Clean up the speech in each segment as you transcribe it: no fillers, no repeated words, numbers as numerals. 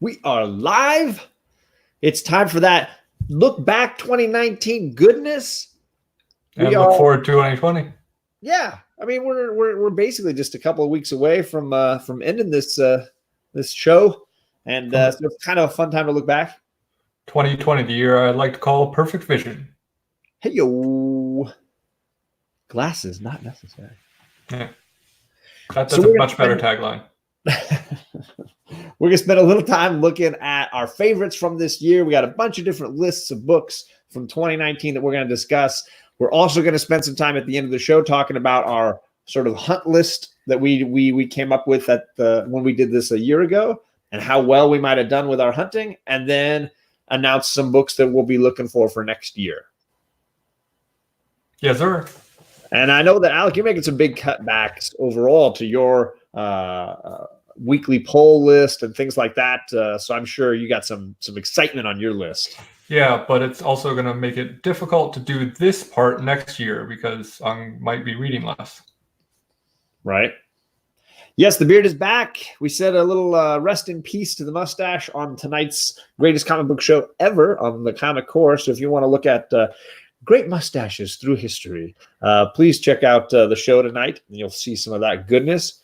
We are live. It's time for that look back 2019 goodness. And look forward to 2020. Yeah, I mean we're basically just a couple of weeks away from ending this show, and so it's kind of a fun time to look back. 2020, the year I'd like to call perfect vision. Hey yo, glasses not necessary. Yeah, that's a much better tagline. We're going to spend a little time looking at our favorites from this year. We got a bunch of different lists of books from 2019 that we're going to discuss. We're also going to spend some time at the end of the show talking about our sort of hunt list that we came up with when we did this a year ago, and how well we might have done with our hunting, and then announce some books that we'll be looking for next year. Yes, sir. And I know that, Alec, you're making some big cutbacks overall to your weekly poll list and things like that. So I'm sure you got some excitement on your list. Yeah, but it's also going to make it difficult to do this part next year because I might be reading less. Right. Yes, the beard is back. We said a little rest in peace to the mustache on tonight's greatest comic book show ever on the Comic Core. So if you want to look at great mustaches through history, please check out the show tonight, and you'll see some of that goodness.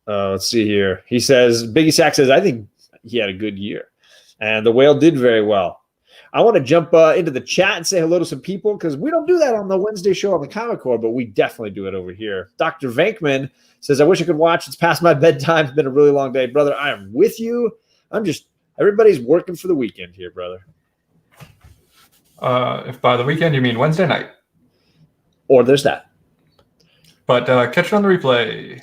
Let's see here. He says, Biggie Sack says, I think he had a good year. And the whale did very well. I want to jump into the chat and say hello to some people, because we don't do that on the Wednesday show on the Comic Core, but we definitely do it over here. Dr. Vankman says, I wish I could watch. It's past my bedtime. It's been a really long day. Brother, I am with you. Everybody's working for the weekend here, brother. If by the weekend you mean Wednesday night. Or there's that. But catch it on the replay.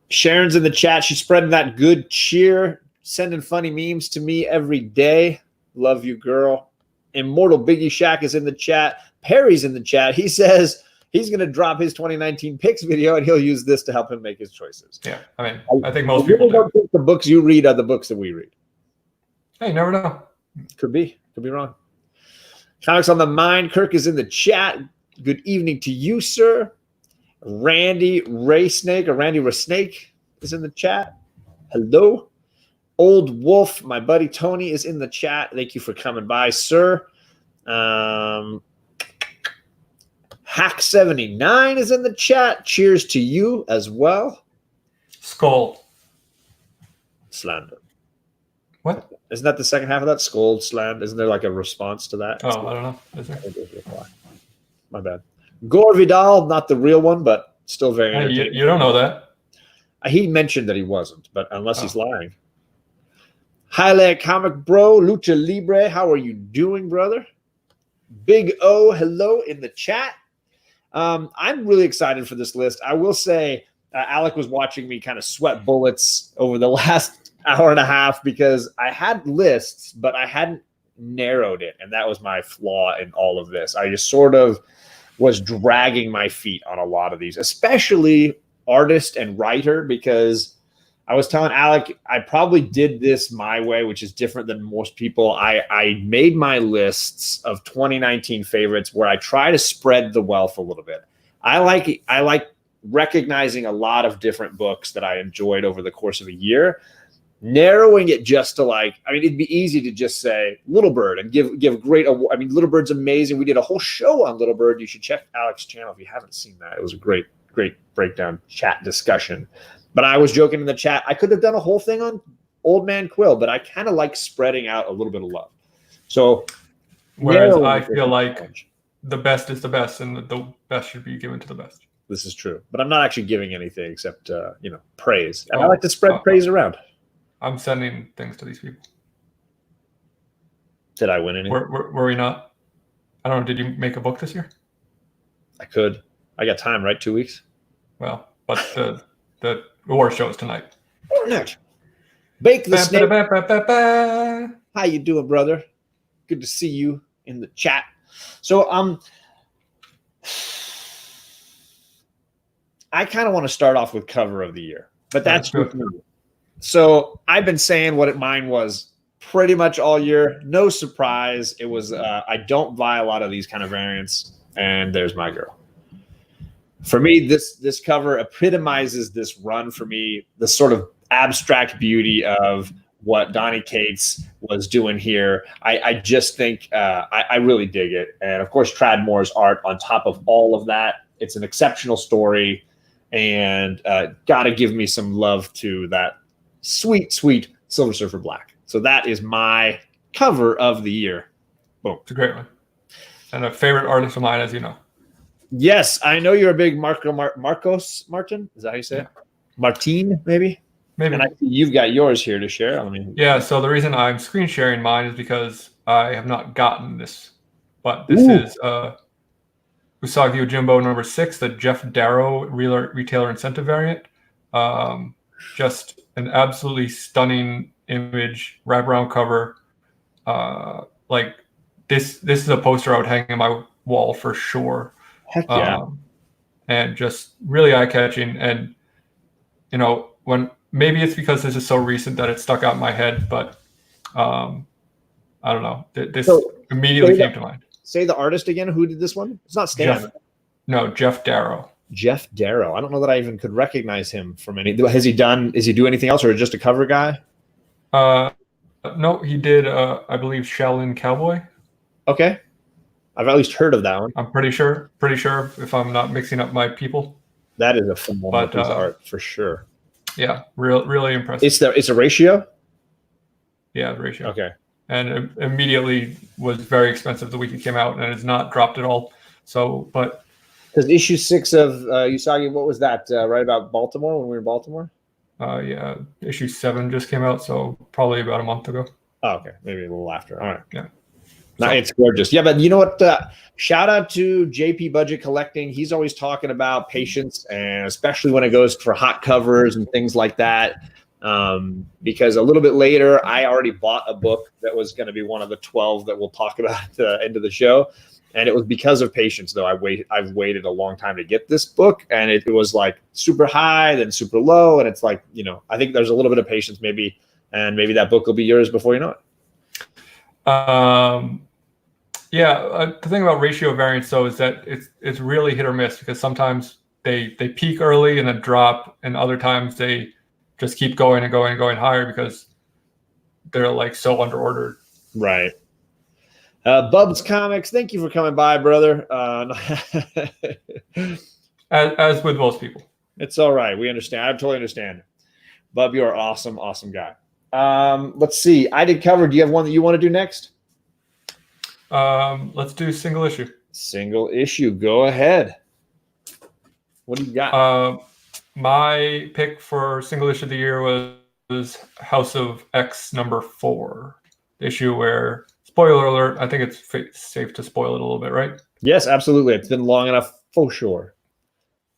Sharon's in the chat. She's spreading that good cheer, sending funny memes to me every day. Love you, girl. Immortal Biggie Shack is in the chat. Perry's in the chat. He says he's going to drop his 2019 picks video, and he'll use this to help him make his choices. Yeah, I mean, I think most people don't think the books you read are the books that we read. Hey, you never know. Could be wrong. Comics on the Mind. Kirk is in the chat. Good evening to you, sir. Randy Rasnake is in the chat. Hello. Old Wolf, my buddy Tony, is in the chat. Thank you for coming by, sir. Hack79 is in the chat. Cheers to you as well. Skull. Slander. What? Isn't that the second half of that? Scold, slam. Isn't there like a response to that? Oh, I don't know. Is there? My bad. Gore Vidal, not the real one, but still very entertaining. You don't know that. He mentioned that he wasn't, but unless he's lying. Highlight Comic Bro, Lucha Libre, how are you doing, brother? Big O, hello in the chat. I'm really excited for this list. I will say Alec was watching me kind of sweat bullets over the last hour and a half because I had lists, but I hadn't narrowed it, and that was my flaw in all of this. I just sort of was dragging my feet on a lot of these, especially artist and writer, because I was telling Alec I probably did this my way, which is different than most people. I made my lists of 2019 favorites where I try to spread the wealth a little bit. I like recognizing a lot of different books that I enjoyed over the course of a year, narrowing it just to it'd be easy to just say Little Bird and give great award. I mean, Little Bird's amazing. We did a whole show on Little Bird. You should check Alec's channel if you haven't seen that. It was a great breakdown chat discussion. But I was joking in the chat. I could have done a whole thing on Old Man Quill, but I kind of like spreading out a little bit of love. So, whereas I feel like the best is the best, and the best should be given to the best. This is true, but I'm not actually giving anything except praise. And I like to spread praise around. I'm sending things to these people. Did I win anything? Were we not? I don't know. Did you make a book this year? I could. I got time, right? 2 weeks. Well, but the award show is tonight. Bake the Snake. How you doing, brother? Good to see you in the chat. So I kind of want to start off with cover of the year, but that's with me. So I've been saying what mine was pretty much all year. No surprise. It was I don't buy a lot of these kind of variants, and there's my girl. For me, this cover epitomizes this run for me, the sort of abstract beauty of what Donnie Cates was doing here. I just think I really dig it. And of course, Tradmore's art on top of all of that. It's an exceptional story, and got to give me some love to that sweet, sweet Silver Surfer Black. So that is my cover of the year. Boom. It's a great one. And a favorite artist of mine, as you know. Yes, I know you're a big Marcos Martin. Is that how you say it? Martin, maybe? Maybe. And I see you've got yours here to share. Yeah, so the reason I'm screen sharing mine is because I have not gotten this. But this is Usagi Yojimbo number 6, the Jeff Darrow retailer incentive variant. Just an absolutely stunning image, wraparound cover. Like this is a poster I would hang on my wall for sure. Heck yeah. And just really eye-catching. And when maybe it's because this is so recent that it stuck out in my head, but I don't know. This immediately came to mind. Say the artist again. Who did this one? It's not Stan. Jeff Darrow. Jeff Darrow. I don't know that I even could recognize him from any. Is he do anything else, or just a cover guy? No, he did. I believe Shaolin Cowboy. Okay, I've at least heard of that one. I'm pretty sure. If I'm not mixing up my people. That is a phenomenal piece of art for sure. Yeah, really impressive. It's a ratio. Yeah, the ratio. Okay. And it immediately was very expensive the week it came out, and it's not dropped at all. So, but because issue 6 of Usagi, what was that? Right about Baltimore, when we were in Baltimore. Yeah, issue 7 just came out, so probably about a month ago. Oh, okay, maybe a little after. All right. Yeah. No, it's gorgeous. Yeah, but you know what? Shout out to JP Budget Collecting. He's always talking about patience, and especially when it goes for hot covers and things like that. Because a little bit later, I already bought a book that was going to be one of the 12 that we'll talk about at the end of the show. And it was because of patience, though. I've waited a long time to get this book, and it was like super high, then super low. And it's like, I think there's a little bit of patience maybe, and maybe that book will be yours before you know it. Yeah, the thing about ratio variants, though, is that it's really hit or miss, because sometimes they peak early and then drop, and other times they just keep going and going and going higher because they're like so underordered. Right. Bubs Comics, thank you for coming by, brother. As with most people. It's all right. We understand. I totally understand. Bub, you're an awesome, awesome guy. Let's see. I did cover. Do you have one that you want to do next? Let's do single issue. Single issue. Go ahead. What do you got? My pick for single issue of the year was House of X number 4, issue where, spoiler alert, I think it's safe to spoil it a little bit, right? Yes, absolutely. It's been long enough for sure.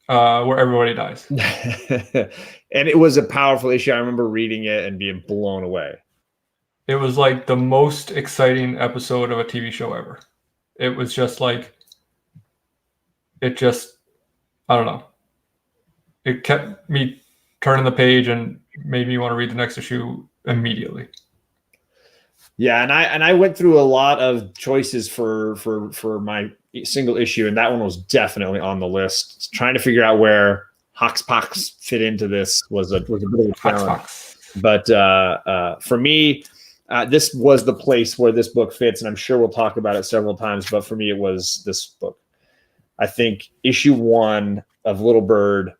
Where everybody dies. And it was a powerful issue. I remember reading it and being blown away. It was like the most exciting episode of a TV show ever. It was just like, I don't know. It kept me turning the page and made me want to read the next issue immediately. Yeah, and I went through a lot of choices for my single issue, and that one was definitely on the list. Trying to figure out where Hoxpox fit into this was a bit of a challenge. But for me, this was the place where this book fits, and I'm sure we'll talk about it several times. But for me, it was this book. I think issue 1 of Little Bird.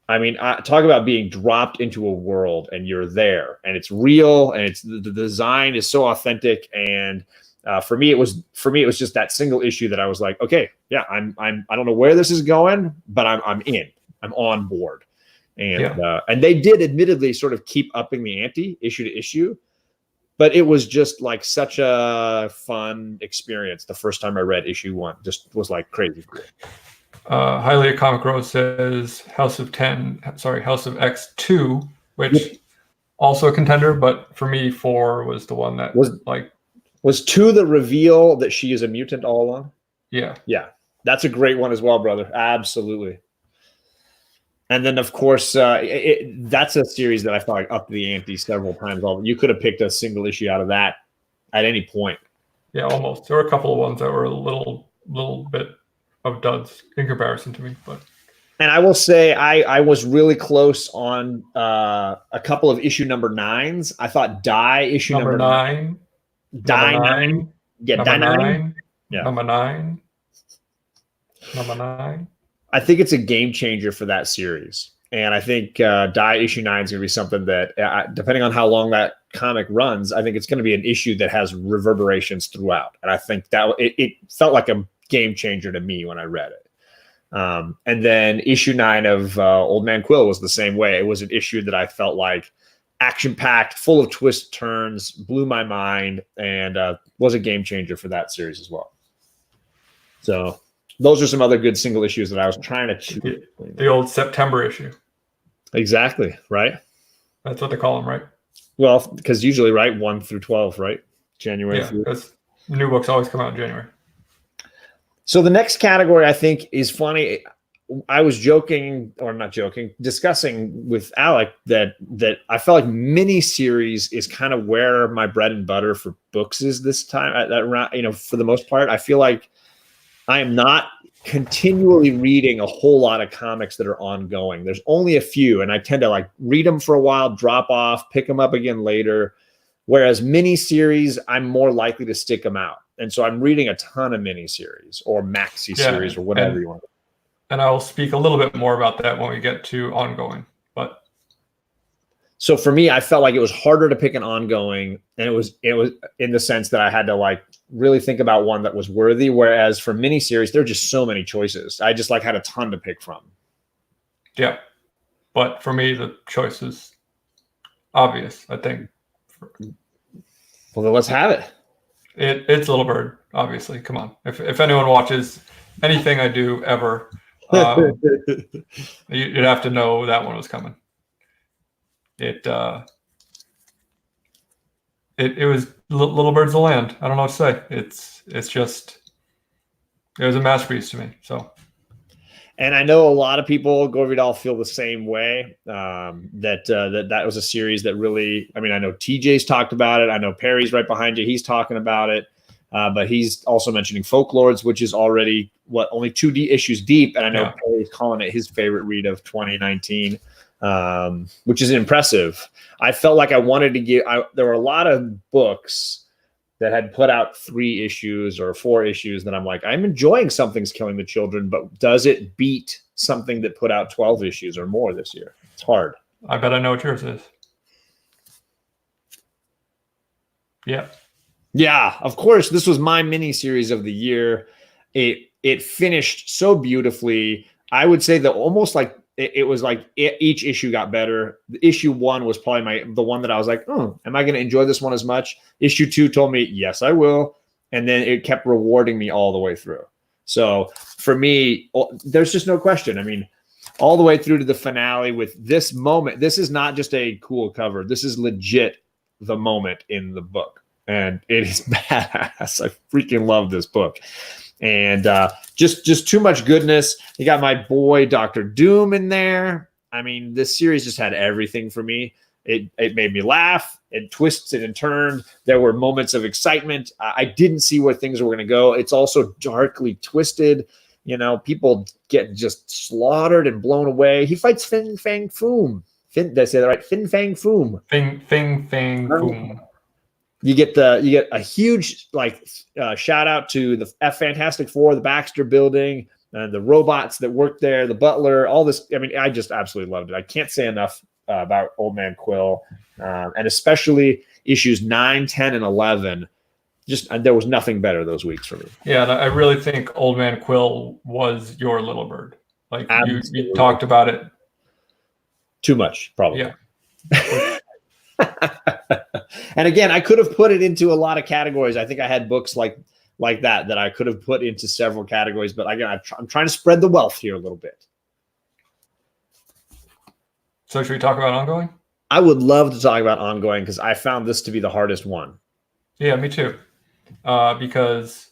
I mean, talk about being dropped into a world, and you're there, and it's real, and it's the design is so authentic. And for me, it was just that single issue that I was like, okay, yeah, I don't know where this is going, but I'm in, I'm on board. And and they did admittedly sort of keep upping the ante issue to issue, but it was just like such a fun experience. The first time I read issue 1, just was like crazy. Highly a Comic Rose says House of X 2, which also a contender, but for me 4 was the one that was 2 the reveal that she is a mutant all along. Yeah, that's a great one as well, brother. Absolutely. And then of course that's a series that I felt like upped the ante several times. You could have picked a single issue out of that at any point. Yeah, almost. There were a couple of ones that were a little bit of duds in comparison to me, but And I will say I was really close on a couple of issue number 9s. I thought Die issue Number number 9. Die Number 9. 9. Yeah, Number Die 9. 9. Yeah. Number 9. Number 9. I think it's a game changer for that series. And I think Die issue 9 is going to be something that, depending on how long that comic runs, I think it's going to be an issue that has reverberations throughout. And I think that it felt like a game changer to me when I read it. And then issue 9 of Old Man Quill was the same way. It was an issue that I felt like action-packed, full of twists, turns, blew my mind, and was a game changer for that series as well. So those are some other good single issues that I was trying to choose. The old September issue. Exactly, right? That's what they call them, right? Well, because usually, right, 1 through 12, right? January. Yeah, because new books always come out in January. So the next category I think is funny. I was joking, or not joking, discussing with Alec that I felt like miniseries is kind of where my bread and butter for books is this time. For the most part, I feel like I am not continually reading a whole lot of comics that are ongoing. There's only a few, and I tend to like read them for a while, drop off, pick them up again later. Whereas miniseries, I'm more likely to stick them out. And so I'm reading a ton of miniseries or maxi series or whatever you want. And I'll speak a little bit more about that when we get to ongoing. But so for me, I felt like it was harder to pick an ongoing, and it was in the sense that I had to like really think about one that was worthy. Whereas for miniseries, there are just so many choices. I just like had a ton to pick from. Yeah, but for me, the choice is obvious, I think. Well, then let's have it. It's Little Bird, obviously. Come on. If anyone watches anything I do ever, you'd have to know that one was coming. It was Little Bird's the Land. I don't know what to say. It's just, it was a masterpiece to me. So, and I know a lot of people, Gore Vidal, feel the same way. That was a series that really, I mean, I know TJ's talked about it. I know Perry's right behind you. He's talking about it. But he's also mentioning Folklords, which is already only 2 issues deep. And I know Perry's calling it his favorite read of 2019, which is impressive. I felt like I wanted to there were a lot of books that had put out 3 issues or 4 issues that I'm like, I'm enjoying Something's Killing the Children, but does it beat something that put out 12 issues or more this year? It's hard. I bet I know what yours is. Yeah. Yeah, of course. This was my mini series of the year. It finished so beautifully. I would say that almost like it was like each issue got better. Issue 1 was probably the one that I was like, oh, am I going to enjoy this one as much? Issue 2 told me, yes, I will. And then it kept rewarding me all the way through. So for me, there's just no question. I mean, all the way through to the finale with this moment. This is not just a cool cover. This is legit the moment in the book. And it is badass. I freaking love this book. And just too much goodness. You got my boy Dr. Doom in there. I mean, this series just had everything for me. It made me laugh. It twisted and turned. There were moments of excitement. I didn't see where things were going to go. It's also darkly twisted. You know, people get just slaughtered and blown away. He fights Fin Fang Foom. Did I say that right? Fin Fang Foom. Fin Fang Foom. You get a huge shout out to the Fantastic Four, the Baxter Building, and the robots that work there, the butler, all this. I mean, I just absolutely loved it. I can't say enough about Old Man Quill, and especially issues 9, 10, and 11. Just there was nothing better those weeks for me. Yeah, and I really think Old Man Quill was your Little Bird. Like you talked about it too much, probably. Yeah. And again, I could have put it into a lot of categories. I think I had books like that I could have put into several categories. But again, I'm trying to spread the wealth here a little bit. So should we talk about ongoing? I would love to talk about ongoing because I found this to be the hardest one. Yeah, me too. Because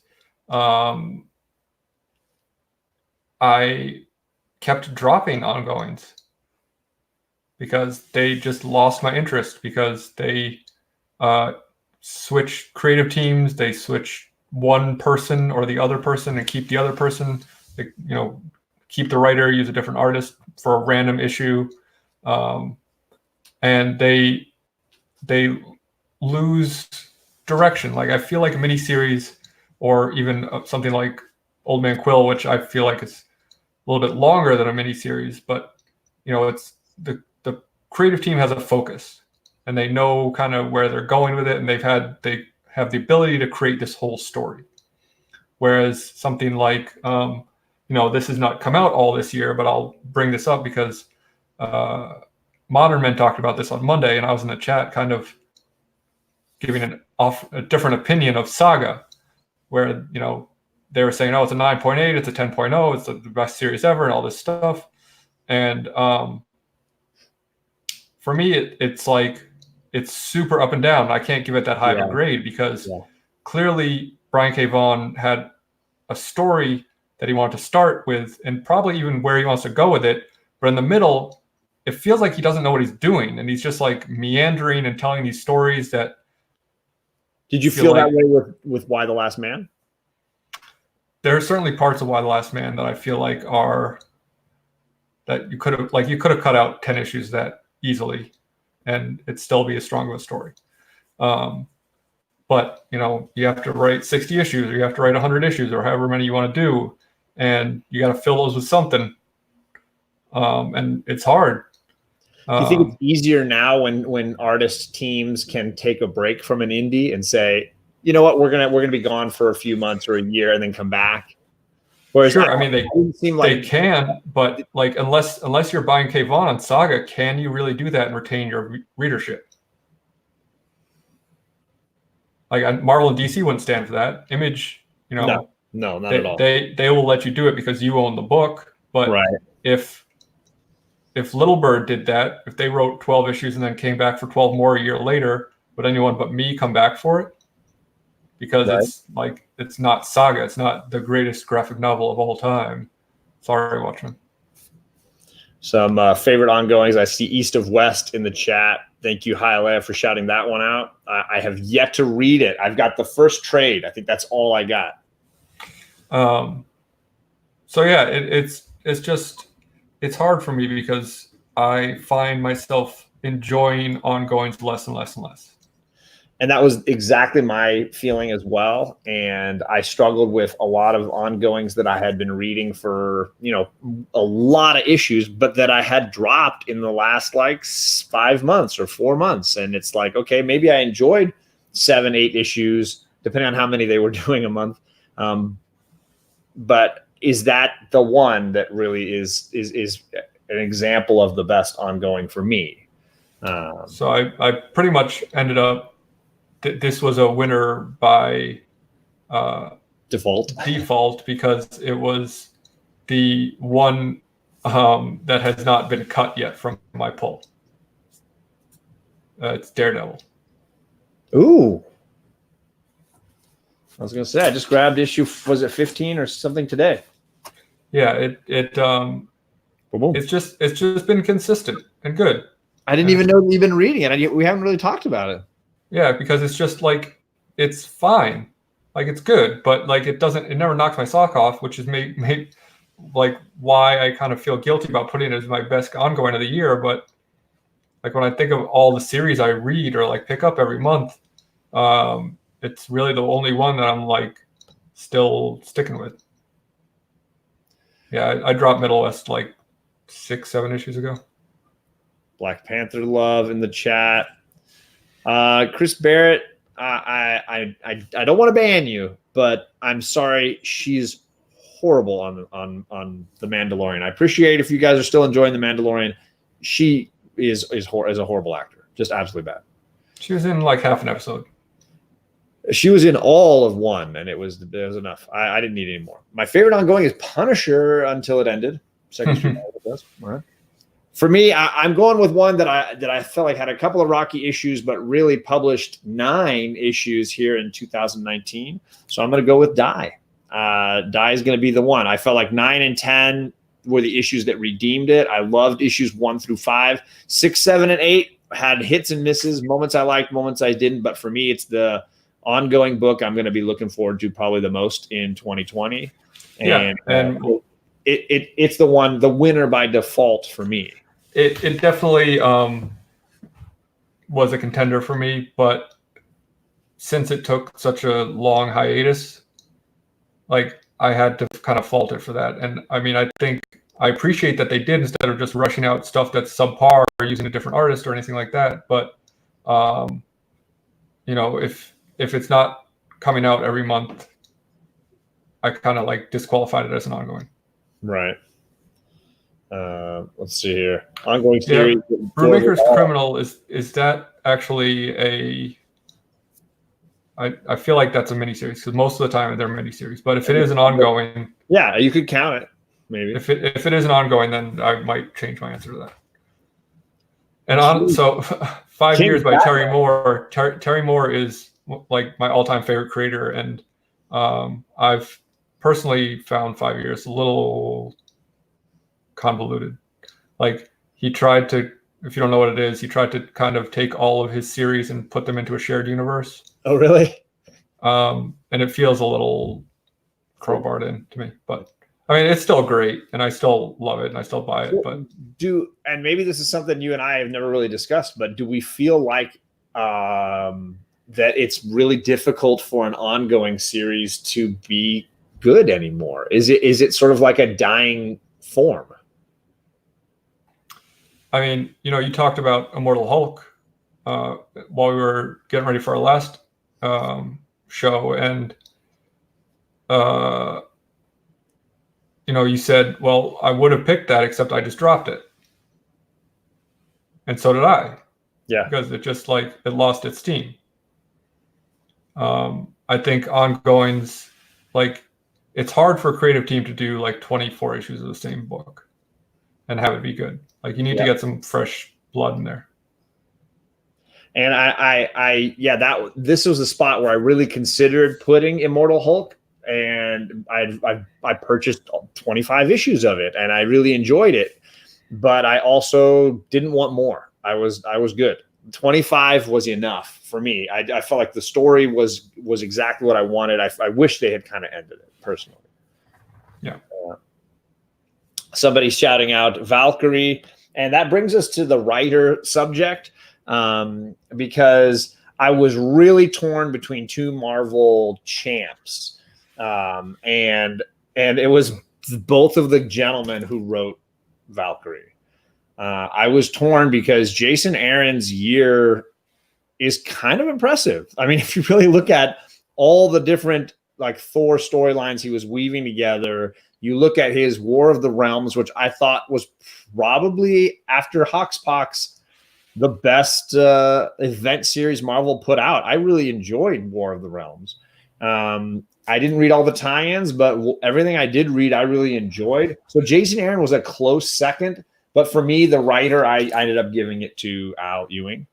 I kept dropping ongoings because they just lost my interest because they switch creative teams. They switch one person or the other person and keep the other person. keep the writer, use a different artist for a random issue, and they lose direction. Like, I feel like a miniseries, or even something like Old Man Quill, which I feel like it's a little bit longer than a miniseries, but it's the creative team has a focus, and they know kind of where they're going with it, and they have the ability to create this whole story. Whereas something like, this has not come out all this year, but I'll bring this up because Modern Men talked about this on Monday, and I was in the chat kind of giving a different opinion of Saga, where, they were saying, oh, it's a 9.8, it's a 10.0, it's the best series ever, and all this stuff. And for me, it's like, it's super up and down. I can't give it that high of a grade because clearly Brian K. Vaughan had a story that he wanted to start with, and probably even where he wants to go with it. But in the middle, it feels like he doesn't know what he's doing, and he's just like meandering and telling these stories that. Did you feel that way with Why the Last Man? There are certainly parts of Why the Last Man that I feel like are that you could have cut out 10 issues that easily, and it'd still be as strong of a story. But you have to write 60 issues, or you have to write 100 issues, or however many you want to do, and you got to fill those with something. And it's hard. Do you think it's easier now when artist teams can take a break from an indie and say, you know what, we're gonna be gone for a few months or a year and then come back? Whereas sure, I mean they can, but like unless you're buying K. Vaughan on Saga, can you really do that and retain your readership? Like Marvel and DC wouldn't stand for that. Image, no, not at all. They will let you do it because you own the book. But if Little Bird did that, if they wrote 12 issues and then came back for 12 more a year later, would anyone but me come back for it? Because it's not Saga. It's not the greatest graphic novel of all time. Sorry, Watchmen. Some favorite ongoings. I see East of West in the chat. Thank you, Haile, for shouting that one out. I have yet to read it. I've got the first trade. I think that's all I got. So yeah, it's hard for me because I find myself enjoying ongoings less and less and less. And that was exactly my feeling as well. And I struggled with a lot of ongoings that I had been reading for, a lot of issues, but that I had dropped in the last 5 months or 4 months. And it's like, okay, maybe I enjoyed 7, 8 issues, depending on how many they were doing a month. But is that the one that really is an example of the best ongoing for me? So I pretty much ended up, this was a winner by default because it was the one that has not been cut yet from my pull. It's Daredevil. Ooh. I was going to say, I just grabbed issue, was it 15 or something today? Yeah, it's just been consistent and good. I didn't even know you've been reading it. We haven't really talked about it. Yeah, because it's just it's fine. It's good, but it never knocks my sock off, which is made why I kind of feel guilty about putting it as my best ongoing of the year. But when I think of all the series I read or pick up every month, it's really the only one that I'm still sticking with. Yeah, I dropped Middle West 6, 7 issues ago. Black Panther love in the chat. Chris Barrett, I don't want to ban you, but I'm sorry, she's horrible on The Mandalorian. I appreciate if you guys are still enjoying The Mandalorian. She is a horrible actor, just absolutely bad. She was in half an episode. She was in all of one, and it was enough. I didn't need any more. My favorite ongoing is Punisher until it ended. Second stream. All right. For me, I'm going with one that I felt like had a couple of rocky issues, but really published 9 issues here in 2019. So I'm going to go with Die. Die is going to be the one. I felt like 9 and 10 were the issues that redeemed it. I loved issues 1 through 5. 6, 7, and 8 had hits and misses, moments I liked, moments I didn't. But for me, it's the ongoing book I'm going to be looking forward to probably the most in 2020. And it's the winner by default for me. It definitely was a contender for me, but since it took such a long hiatus, like I had to kind of fault it for that. And I mean, I think I appreciate that they did instead of just rushing out stuff that's subpar or using a different artist or anything like that. But you know, if it's not coming out every month, I kind of like disqualified it as an ongoing. Right. Let's see here. Ongoing series. Yeah. Brubaker's Criminal is that actually a? I feel like that's a miniseries because most of the time they're miniseries. But if it is an ongoing, yeah, you could count it. Maybe if it is an ongoing, then I might change my answer to that. And so 5 Years by Terry Moore. Terry Moore is like my all-time favorite creator, and I've personally found 5 Years a little convoluted. Like he tried to, if you don't know what it is, he tried to kind of take all of his series and put them into a shared universe. Oh, really? And it feels a little crowbarred in to me, but I mean, it's still great, and I still love it, and I still buy it. But and maybe this is something you and I have never really discussed, but do we feel like that it's really difficult for an ongoing series to be good anymore? Is it sort of like a dying form? I mean, you know, you talked about Immortal Hulk while we were getting ready for our last show, and you know, you said, well, I would have picked that, except I just dropped it. And so did I. Yeah. Because it just like, it lost its steam. I think ongoings, like, it's hard for a creative team to do like 24 issues of the same book and have it be good. Like, you need to get some fresh blood in there. And this was a spot where I really considered putting Immortal Hulk. And I purchased 25 issues of it, and I really enjoyed it. But I also didn't want more. I was good. 25 was enough for me. I felt like the story was exactly what I wanted. I wish they had kind of ended it personally. Yeah. Somebody's shouting out Valkyrie, and that brings us to the writer subject, because I was really torn between two Marvel champs. And it was both of the gentlemen who wrote Valkyrie. I was torn because Jason Aaron's year is kind of impressive. I mean, if you really look at all the different like Thor storylines he was weaving together, you look at his War of the Realms, which I thought was probably after Hoxpox the best event series Marvel put out. I really enjoyed War of the Realms. I didn't read all the tie-ins, but everything I did read, I really enjoyed. So Jason Aaron was a close second, but for me, the writer, I ended up giving it to Al Ewing,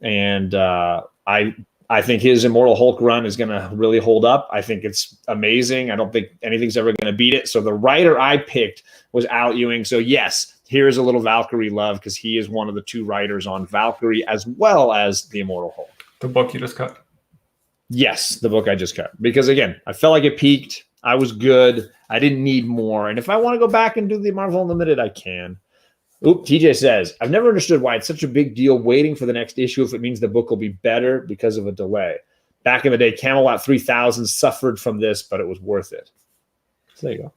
and I think his Immortal Hulk run is going to really hold up. I think it's amazing. I don't think anything's ever going to beat it. So the writer I picked was Al Ewing. So yes, here's a little Valkyrie love because he is one of the two writers on Valkyrie as well as the Immortal Hulk. The book you just cut. Yes, the book I just cut. Because, again, I felt like it peaked. I was good. I didn't need more. And if I want to go back and do the Marvel Unlimited, I can. Oop, TJ says, I've never understood why it's such a big deal waiting for the next issue if it means the book will be better because of a delay. Back in the day, Camelot 3000 suffered from this, but it was worth it. So there you go.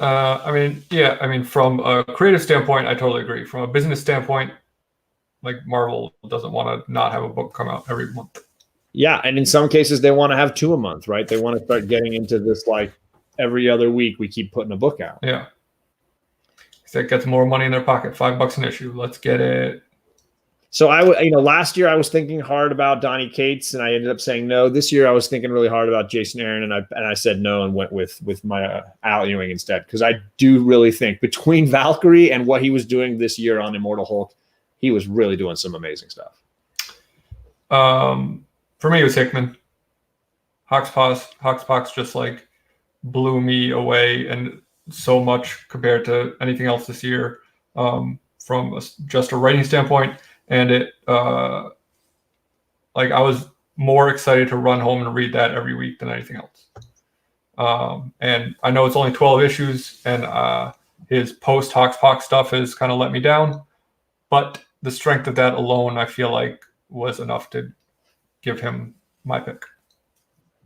I mean, from a creative standpoint, I totally agree. From a business standpoint, like Marvel doesn't want to not have a book come out every month. Yeah, and in some cases, they want to have 2 a month, right? They want to start getting into this, like, every other week we keep putting a book out. Yeah. That gets more money in their pocket. $5 an issue. Let's get it. So last year I was thinking hard about Donny Cates, and I ended up saying no. This year I was thinking really hard about Jason Aaron, and I said no and went with my Al Ewing instead, because I do really think between Valkyrie and what he was doing this year on Immortal Hulk, he was really doing some amazing stuff. For me, it was Hickman. Hoxpox just like blew me away, and so much compared to anything else this year, from just a writing standpoint. And it, I was more excited to run home and read that every week than anything else. And I know it's only 12 issues, and His post Hoxpox stuff has kind of let me down, but the strength of that alone, I feel like, was enough to give him my pick.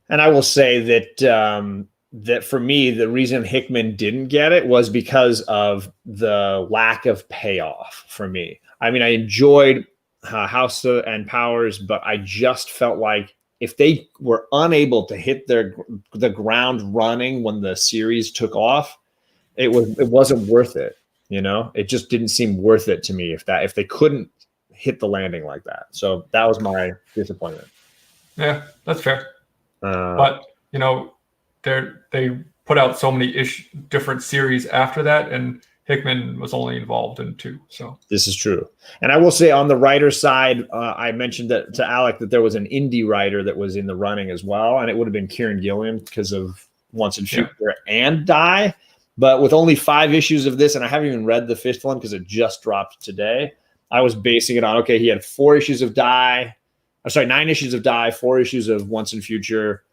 And I will say that that for me, the reason Hickman didn't get it was because of the lack of payoff for me. I mean, I enjoyed House and Powers, but I just felt like if they were unable to hit the ground running when the series took off, it wasn't worth it. You know, it just didn't seem worth it to me if they couldn't hit the landing like that. So that was my disappointment. Yeah, that's fair. But you know, they put out so many different series after that, and Hickman was only involved in 2. So this is true. And I will say on the writer side, I mentioned that to Alec that there was an indie writer that was in the running as well, and it would have been Kieran Gilliam because of Once and Future and Die. But with only 5 issues of this, and I haven't even read the 5th one because it just dropped today, I was basing it on, okay, he had 4 issues of Die. I'm sorry, 9 issues of Die, 4 issues of Once and Future.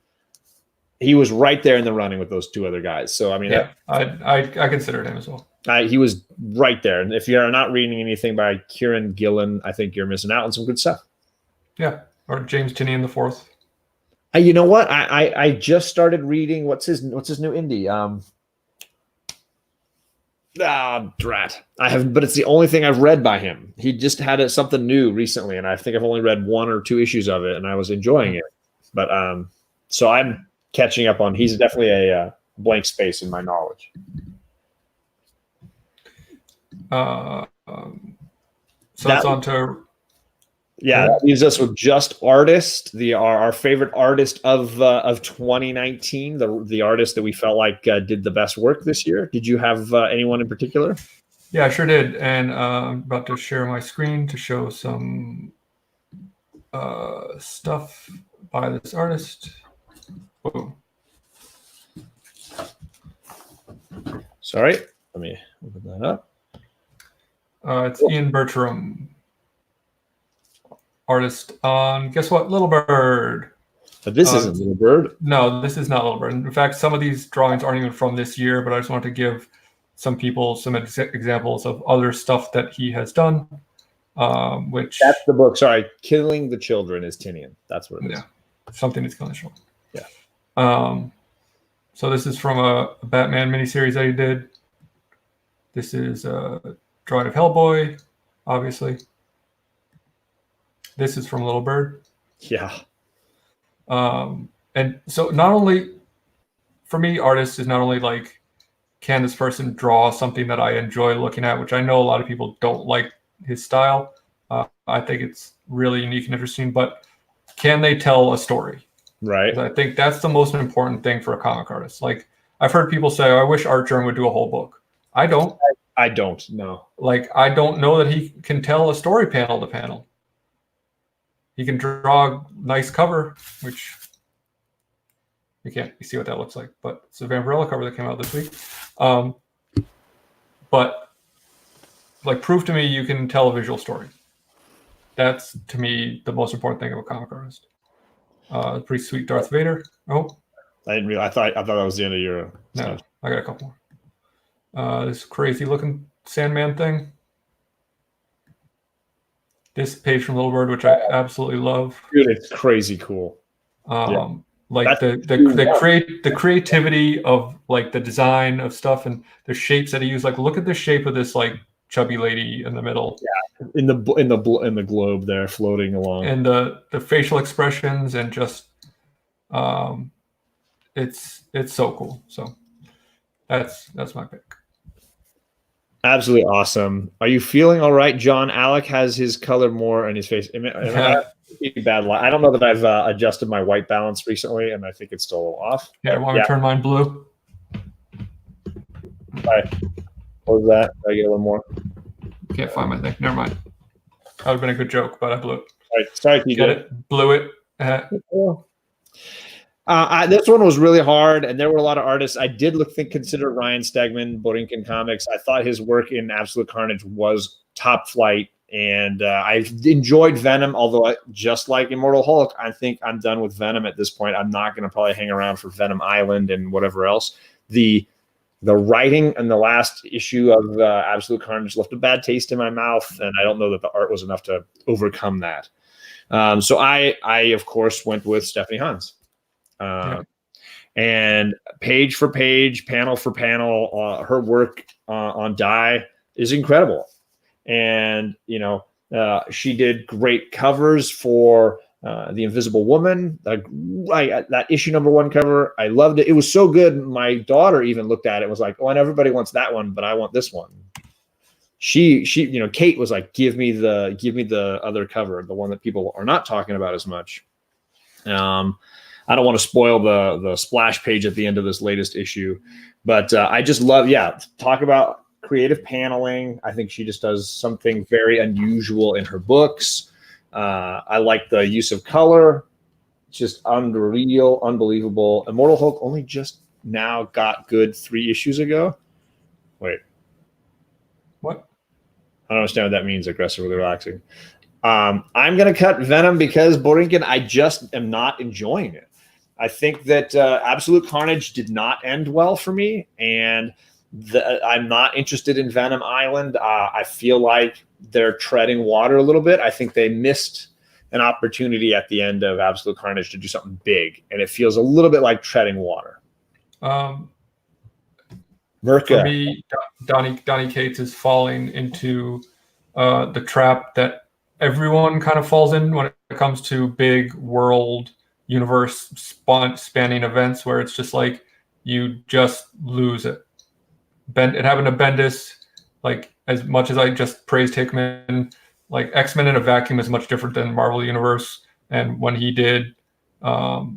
He was right there in the running with those 2 other guys. So, I mean, yeah, I considered him as well. He was right there. And if you're not reading anything by Kieran Gillen, I think you're missing out on some good stuff. Yeah, or James Tinian the 4th. You know what? I just started reading what's his new indie? Drat. I haven't, but it's the only thing I've read by him. He just had something new recently, and I think I've only read 1 or 2 issues of it, and I was enjoying it. But so I'm catching up on. He's definitely a blank space in my knowledge. So that's on to. Yeah, that leaves us with just artist, our favorite artist of 2019, the artist that we felt like did the best work this year. Did you have anyone in particular? Yeah, I sure did, and I'm about to share my screen to show some stuff by this artist. Whoa. Sorry, let me open that up. It's Ian Bertram. Artist on, guess what? Little Bird. But this isn't Little Bird. No, this is not Little Bird. In fact, some of these drawings aren't even from this year, but I just wanted to give some people some examples of other stuff that he has done. Which that's the book. Sorry, Killing the Children is Tinian. That's what it is. Yeah, something is killing the children. Yeah. So this is from a Batman miniseries that he did. This is a drawing of Hellboy, obviously. This is from Little Bird. Yeah. And so not only, for me, artist is not only like, can this person draw something that I enjoy looking at, which I know a lot of people don't like his style. I think it's really unique and interesting, but can they tell a story? Right. I think that's the most important thing for a comic artist. Like, I've heard people say, oh, I wish Art Germ would do a whole book. I don't. I don't know. Like, I don't know that he can tell a story panel to panel. He can draw a nice cover, which you can't see what that looks like, but it's a Vampirella cover that came out this week. But like, prove to me you can tell a visual story. That's, to me, the most important thing of a comic artist. Pretty sweet Darth Vader. Oh, I didn't realize. I thought that was the end of your. No, stuff. I got a couple more. This crazy looking Sandman thing. This page from Little Bird, which I absolutely love. Dude, it's crazy cool. Like the creativity of like the design of stuff and the shapes that he used. Like, look at the shape of this like chubby lady in the middle. Yeah, in the globe there, floating along. And the facial expressions and just it's so cool. So that's my pick. Absolutely awesome. Are you feeling all right, John? Alec has his color more in his face. Bad light. I don't know that I've adjusted my white balance recently, and I think it's still a little off. Yeah, want me to turn mine blue? Sorry. What was that? Did I get a little more? Can't find my thing. Never mind. That would have been a good joke, but I blew it. Sorry, you get it? Blew it. This one was really hard, and there were a lot of artists. I did consider Ryan Stegman, Borinquen Comics. I thought his work in Absolute Carnage was top flight, and I enjoyed Venom, although just like Immortal Hulk, I think I'm done with Venom at this point. I'm not going to probably hang around for Venom Island and whatever else. The The writing in the last issue of Absolute Carnage left a bad taste in my mouth, and I don't know that the art was enough to overcome that. So I of course went with Stephanie Hans. And page for page, panel for panel, her work on Die is incredible. And, she did great covers for The Invisible Woman. That issue #1 cover, I loved it. It was so good. My daughter even looked at it and was like, oh, and everybody wants that one, but I want this one. She, Kate was like, give me the other cover, the one that people are not talking about as much. I don't want to spoil the splash page at the end of this latest issue, but I just love, talk about creative paneling. I think she just does something very unusual in her books. I like the use of color. It's just unreal, unbelievable. Immortal Hulk only just now got good 3 issues ago. Wait. What? I don't understand what that means, aggressively relaxing. I'm going to cut Venom because Borinkin, I just am not enjoying it. I think that Absolute Carnage did not end well for me, and I'm not interested in Venom Island. I feel like they're treading water a little bit. I think they missed an opportunity at the end of Absolute Carnage to do something big, and it feels a little bit like treading water. For Merca. me, Donny Cates is falling into the trap that everyone kind of falls in when it comes to big world universe spanning events, where it's just like you just lose it. It happened to Bendis. Like, as much as I just praised Hickman, like X-Men in a vacuum is much different than Marvel Universe. And when he did, what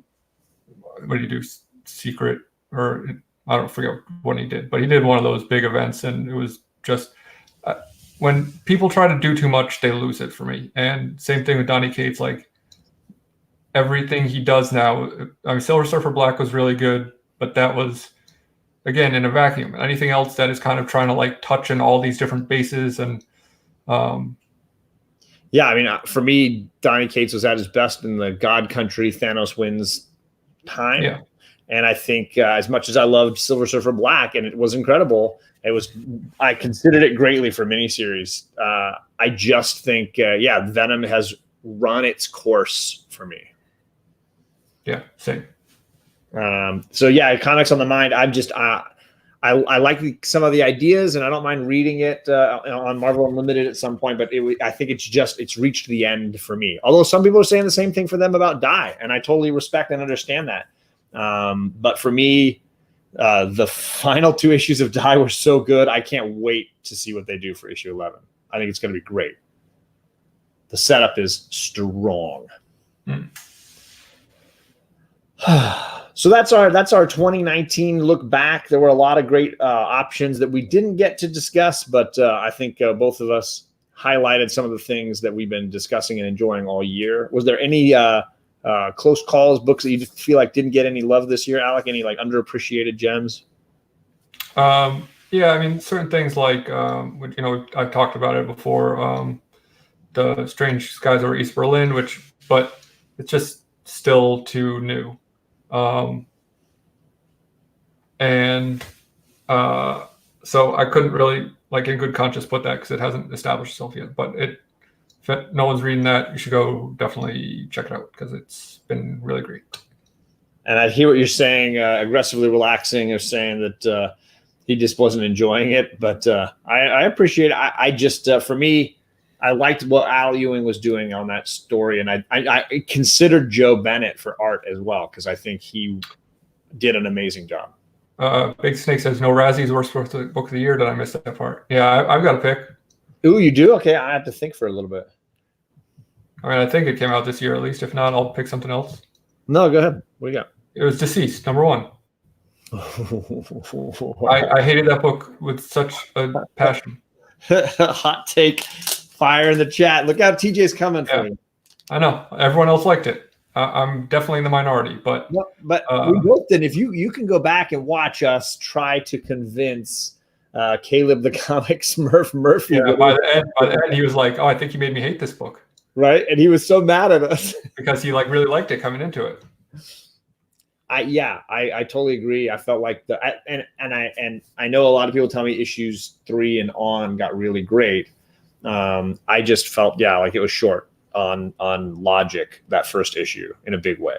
did he do? Secret, or I don't forget what he did, but he did one of those big events, and it was just when people try to do too much, they lose it for me. And same thing with Donny Cates. Like, everything he does now, I mean, Silver Surfer Black was really good, but that was, again, in a vacuum. Anything else that is kind of trying to like touch in all these different bases, and I mean, for me, Donny Cates was at his best in the God Country Thanos Wins time. Yeah. And I think as much as I loved Silver Surfer Black, and it was incredible, I considered it greatly for miniseries. I just think, Venom has run its course for me. Yeah, same. Comics on the mind. I'm just I like some of the ideas, and I don't mind reading it on Marvel Unlimited at some point. But I think it's reached the end for me. Although some people are saying the same thing for them about Die, and I totally respect and understand that. But for me, the final 2 issues of Die were so good. I can't wait to see what they do for issue 11. I think it's going to be great. The setup is strong. So that's our 2019 look back. There were a lot of great options that we didn't get to discuss, but I think both of us highlighted some of the things that we've been discussing and enjoying all year. Was there any close calls, books that you feel like didn't get any love this year, Alec? Any like underappreciated gems? I mean, certain things like I've talked about it before. The Strange Skies Over East Berlin, but it's just still too new. So I couldn't really, like, in good conscience put that because it hasn't established itself yet. But if no one's reading that, you should go definitely check it out because it's been really great. And I hear what you're saying, aggressively relaxing, or saying that he just wasn't enjoying it. But I appreciate it. I just, for me, I liked what Al Ewing was doing on that story. And I considered Joe Bennett for art as well, because I think he did an amazing job. Big Snake says, no Razzies, worst book of the year. Did I miss that part? Yeah, I've got a pick. Ooh, you do? Okay, I have to think for a little bit. I mean, I think it came out this year at least. If not, I'll pick something else. No, go ahead. What do you got? It was Deceased, #1. I hated that book with such a passion. Hot take. Fire in the chat. Look out, TJ's coming for you. I know. Everyone else liked it. I'm definitely in the minority, but we both did. If you can go back and watch us try to convince Caleb the Comic Smurf Murphy. Yeah, by the end, he was like, "Oh, I think you made me hate this book." Right, and he was so mad at us because he really liked it coming into it. I totally agree. I felt like I know a lot of people tell me issues 3 and on got really great. I just felt like it was short on logic, that first issue, in a big way.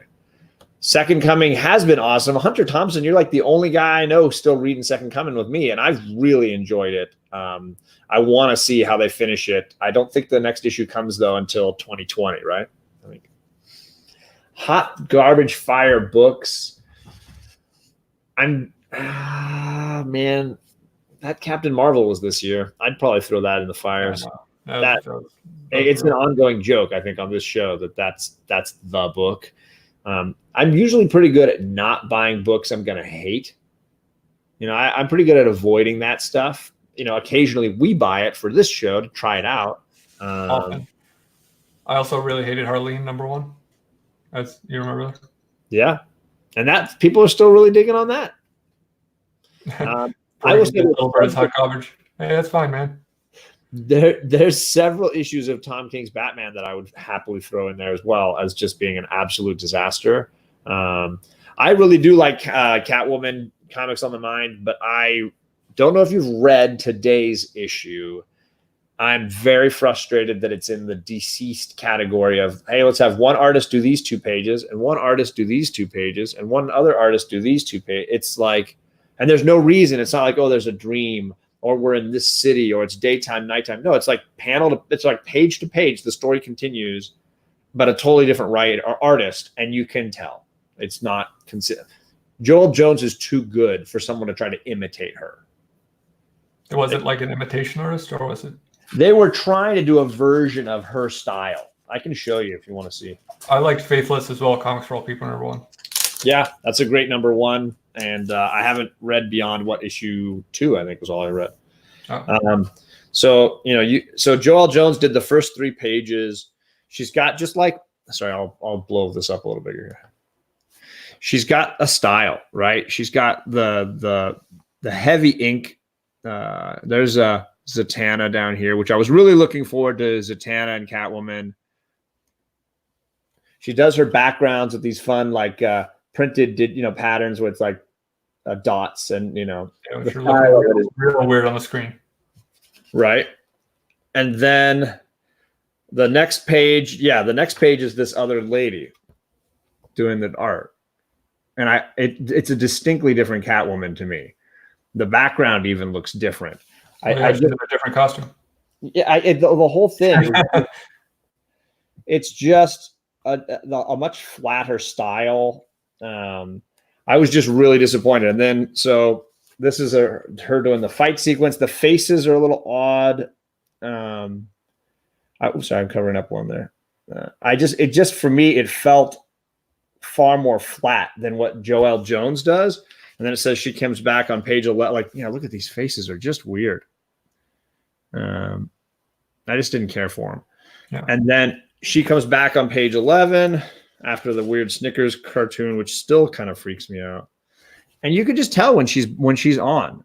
Second Coming has been awesome. Hunter Thompson, you're like the only guy I know still reading Second Coming with me, and I've really enjoyed it. I want to see how they finish it. I don't think the next issue comes though until 2020, right? I think. Hot Garbage Fire books. Man, that Captain Marvel was this year. I'd probably throw that in the fire. It's an ongoing joke, I think, on this show that's the book. I'm usually pretty good at not buying books I'm going to hate. I'm pretty good at avoiding that stuff. Occasionally we buy it for this show to try it out. Often. I also really hated Harleen #1. As you remember that? Yeah. And that people are still really digging on that. I was hot garbage. Hey, that's fine, man. There's several issues of Tom King's Batman that I would happily throw in there as well as just being an absolute disaster. I really do like Catwoman Comics on the Mind, but I don't know if you've read today's issue. I'm very frustrated that it's in the deceased category of, hey, let's have one artist do these 2 pages and one artist do these 2 pages and one other artist do these 2 pages. It's like, and there's no reason. It's not like, oh, there's a dream or we're in this city or it's daytime, nighttime. No, it's like it's like page to page. The story continues, but a totally different writer or artist. And you can tell it's not Joel Jones is too good for someone to try to imitate her. Was it like an imitation artist or was it? They were trying to do a version of her style. I can show you if you want to see. I liked Faithless as well, Comics for All People #1. Yeah, that's a great #1. And I haven't read beyond what issue 2, I think, was all I read. Oh. So Joelle Jones did the first 3 pages. She's got I'll blow this up a little bigger here. She's got a style, right? She's got the heavy ink. There's a Zatanna down here, which I was really looking forward to. Zatanna and Catwoman. She does her backgrounds with these fun printed patterns with dots and which are real weird on the screen, right? And then the next page is this other lady doing the art, and it's a distinctly different Catwoman to me. The background even looks different. I just a different costume. Yeah, the whole thing. It's just a much flatter style. I was just really disappointed. And then, so this is her doing the fight sequence. The faces are a little odd. I'm covering up one there. For me, it felt far more flat than what Joelle Jones does. And then it says she comes back on page 11. Look at these faces are just weird. I just didn't care for them. Yeah. And then she comes back on page 11 after the weird Snickers cartoon, which still kind of freaks me out. And you could just tell when she's on,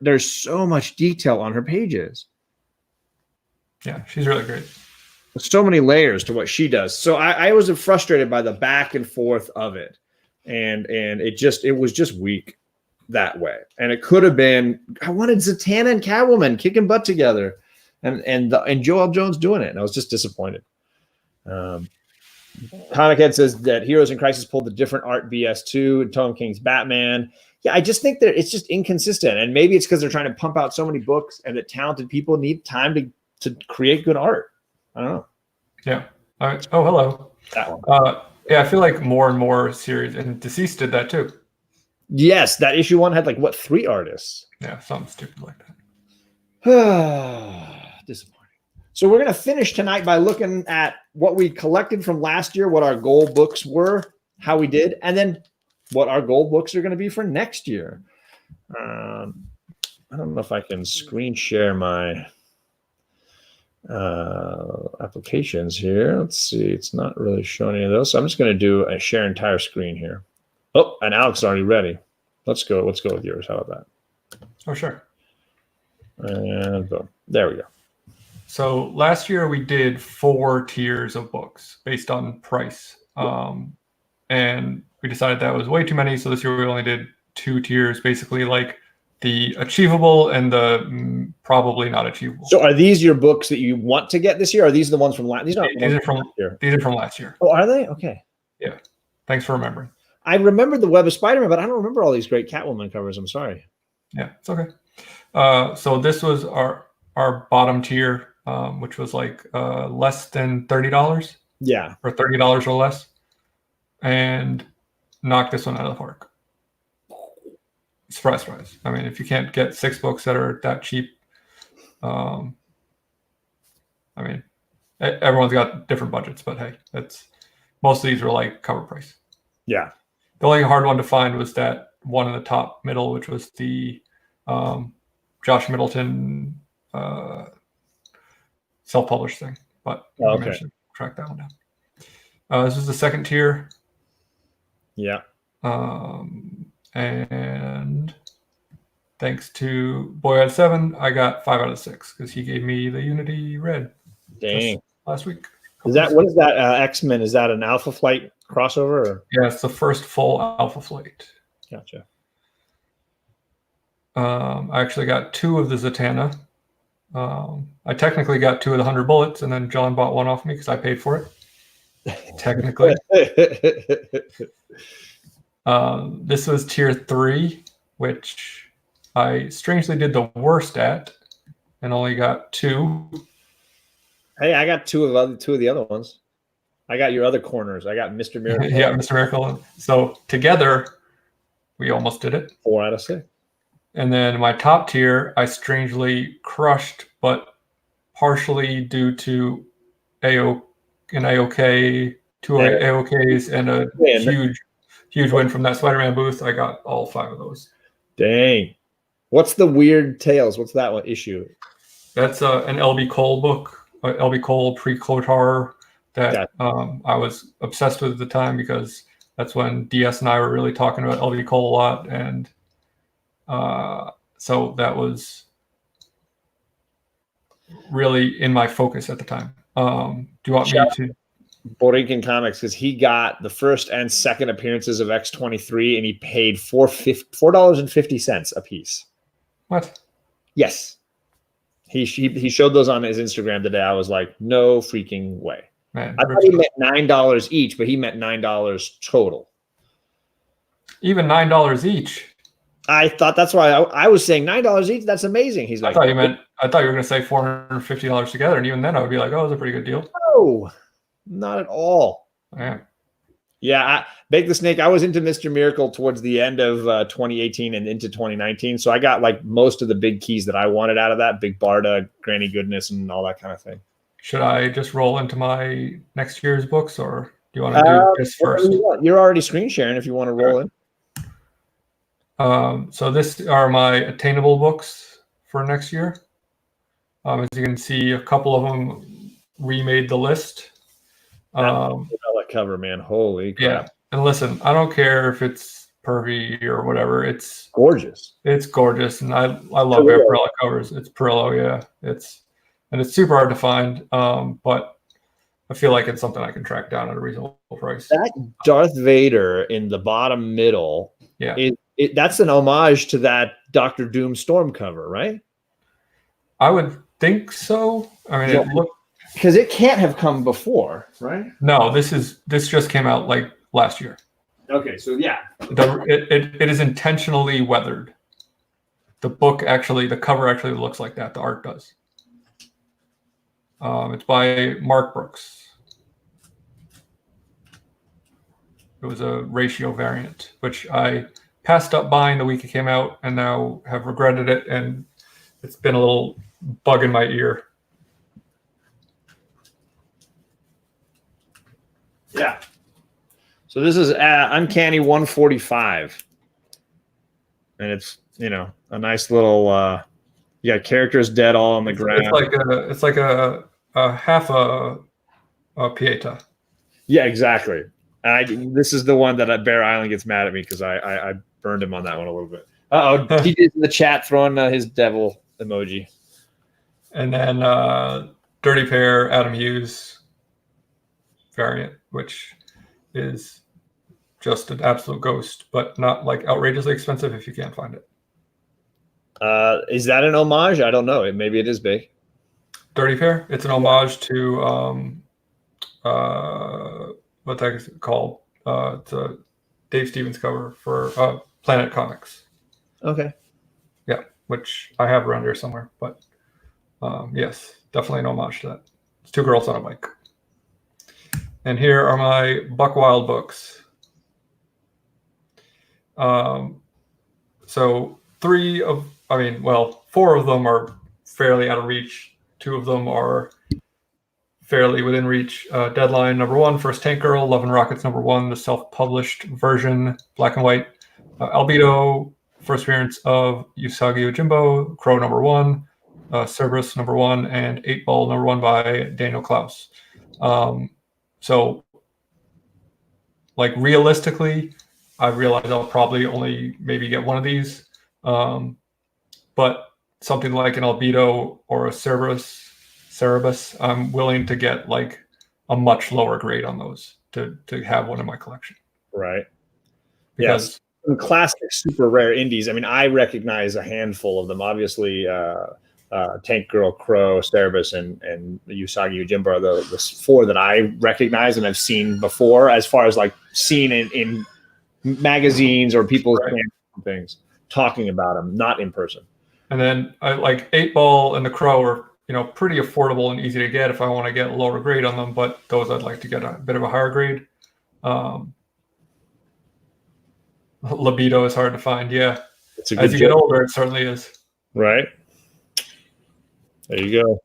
there's so much detail on her pages. Yeah, she's really great. So many layers to what she does. So I was frustrated by the back and forth of it. And it was just weak that way. And it could have been, I wanted Zatanna and Catwoman kicking butt together and Joelle Jones doing it. And I was just disappointed. Comic Head says that Heroes in Crisis pulled the different art BS too, and Tom King's Batman. Yeah, I just think that it's just inconsistent. And maybe it's because they're trying to pump out so many books and that talented people need time to create good art. I don't know. Yeah. All right. Oh, hello. That one. Yeah, I feel like more and more series, and Deceased did that too. Yes, that issue 1 had 3 artists. Yeah, something stupid like that. Disappointing. So we're going to finish tonight by looking at what we collected from last year, what our goal books were, how we did, and then what our goal books are going to be for next year. I don't know if I can screen share my applications here. Let's see. It's not really showing any of those. So I'm just going to do a share entire screen here. Oh, and Alex is already ready. Let's go with yours. How about that? Oh, sure. And boom. There we go. So last year we did 4 tiers of books based on price. and we decided that was way too many. So this year we only did 2 tiers, basically like the achievable and the probably not achievable. So are these your books that you want to get this year? Or are these the ones from last? These are from last year. These are from last year. Oh, are they? Okay. Yeah. Thanks for remembering. I remember the Web of Spider-Man, but I don't remember all these great Catwoman covers. I'm sorry. Yeah, it's okay. So this was our bottom tier, which was like less than $30. Yeah. Or $30 or less, and knocked this one out of the park. Surprise, surprise. I mean, if you can't get 6 books that are that cheap, I mean, everyone's got different budgets, but hey, most of these were like cover price. Yeah. The only hard one to find was that one in the top middle, which was the Josh Middleton self-published thing. But I managed to track that one down. This is the second tier. Yeah. And thanks to Boy at 7, I got 5 out of 6 because he gave me the Unity Red. Dang. Last week. What is that? X-Men? Is that an Alpha Flight crossover? Or? Yeah, it's the first full Alpha Flight. Gotcha. I actually got 2 of the Zatanna. I technically got 2 of the 100 bullets, and then John bought one off me because I paid for it. Technically. This was tier 3, which I strangely did the worst at, and only got 2. Hey, I got 2 of the other ones. I got your other corners. I got Mr. Miracle. Yeah, Mr. Miracle. So together, we almost did it. 4 out of 6. And then my top tier, I strangely crushed, but partially due to an AOK, 2 AOKs, and a huge win from that Spider-Man booth. I got all 5 of those. Dang. What's the Weird Tales? What's that one issue? That's an LB Cole book, LB Cole pre-Clotar that I was obsessed with at the time because that's when DS and I were really talking about LB Cole a lot. And so that was really in my focus at the time. Do you want me to? Borinkin Comics, because he got the first and second appearances of X-23 and he paid $4.50 a piece. What? Yes. He showed those on his Instagram today. I was like, no freaking way. Man, I thought he meant $9 each, but he meant $9 total. Even $9 each. I thought that's why I was saying $9 each. That's amazing. He's like, I thought you were going to say $450 together, and even then I would be like, oh, that's a pretty good deal. No, not at all. Yeah, Bake the Snake. I was into Mr. Miracle towards the end of 2018 and into 2019. So I got like most of the big keys that I wanted out of that. Big Barda, Granny Goodness, and all that kind of thing. Should I just roll into my next year's books, or do you want to do this first? You're already screen sharing if you want to roll in. So this are my attainable books for next year. As you can see, a couple of them remade the list. That cover, man, holy crap. Yeah, and listen, I don't care if it's pervy or whatever. It's gorgeous. It's gorgeous, and I love Bear Perillo covers. It's Perillo, yeah. It's super hard to find, but I feel like it's something I can track down at a reasonable price. That Darth Vader in the bottom middle, that's an homage to that Doctor Doom Storm cover, right? I would think so. I mean, it looked, because it can't have come before, right? No, this just came out like last year. Okay, so yeah, it is intentionally weathered. The cover actually looks like that. The art does. It's by Mark Brooks. It was a ratio variant, which I passed up buying the week it came out, and now have regretted it, and it's been a little bug in my ear. Yeah. So this is Uncanny 145, and it's a nice little. You got characters dead all on the ground. It's like a half a Pieta. Yeah, exactly. This is the one that Bear Island gets mad at me because I burned him on that one a little bit. He did in the chat throwing his devil emoji. And then Dirty Pair Adam Hughes variant, which is just an absolute ghost, but not like outrageously expensive if you can't find it. Is that an homage? I don't know. Maybe it is big. Dirty Fair. It's an homage to what the heck is it called? It's a Dave Stevens cover for Planet Comics. Okay. Yeah, which I have around here somewhere. But yes, definitely an homage to that. It's two girls on a bike. And here are my Buck Wild books. So four of them are fairly out of reach. Two of them are fairly within reach. Deadline #1, First Tank Girl, Love and Rockets #1, the self-published version, black and white. Albedo, first appearance of Usagi Yojimbo, Crow #1, Cerberus #1, and 8 Ball #1 by Daniel Klaus. So, like, realistically, I realize I'll probably only maybe get one of these. But something like an Albedo or a Cerberus, I'm willing to get like a much lower grade on those to have one in my collection. Right. Because some classic, super rare indies. I mean, I recognize a handful of them. Obviously, Tank Girl, Crow, Cerberus, and Usagi Yojimbo are the four that I recognize and I've seen before, as far as like seen in magazines or people's things talking about them, not in person. And then I like 8 Ball and the Crow are, pretty affordable and easy to get if I want to get a lower grade on them, but those I'd like to get a bit of a higher grade. Libido is hard to find. Yeah. As you get older, it certainly is. Right. There you go.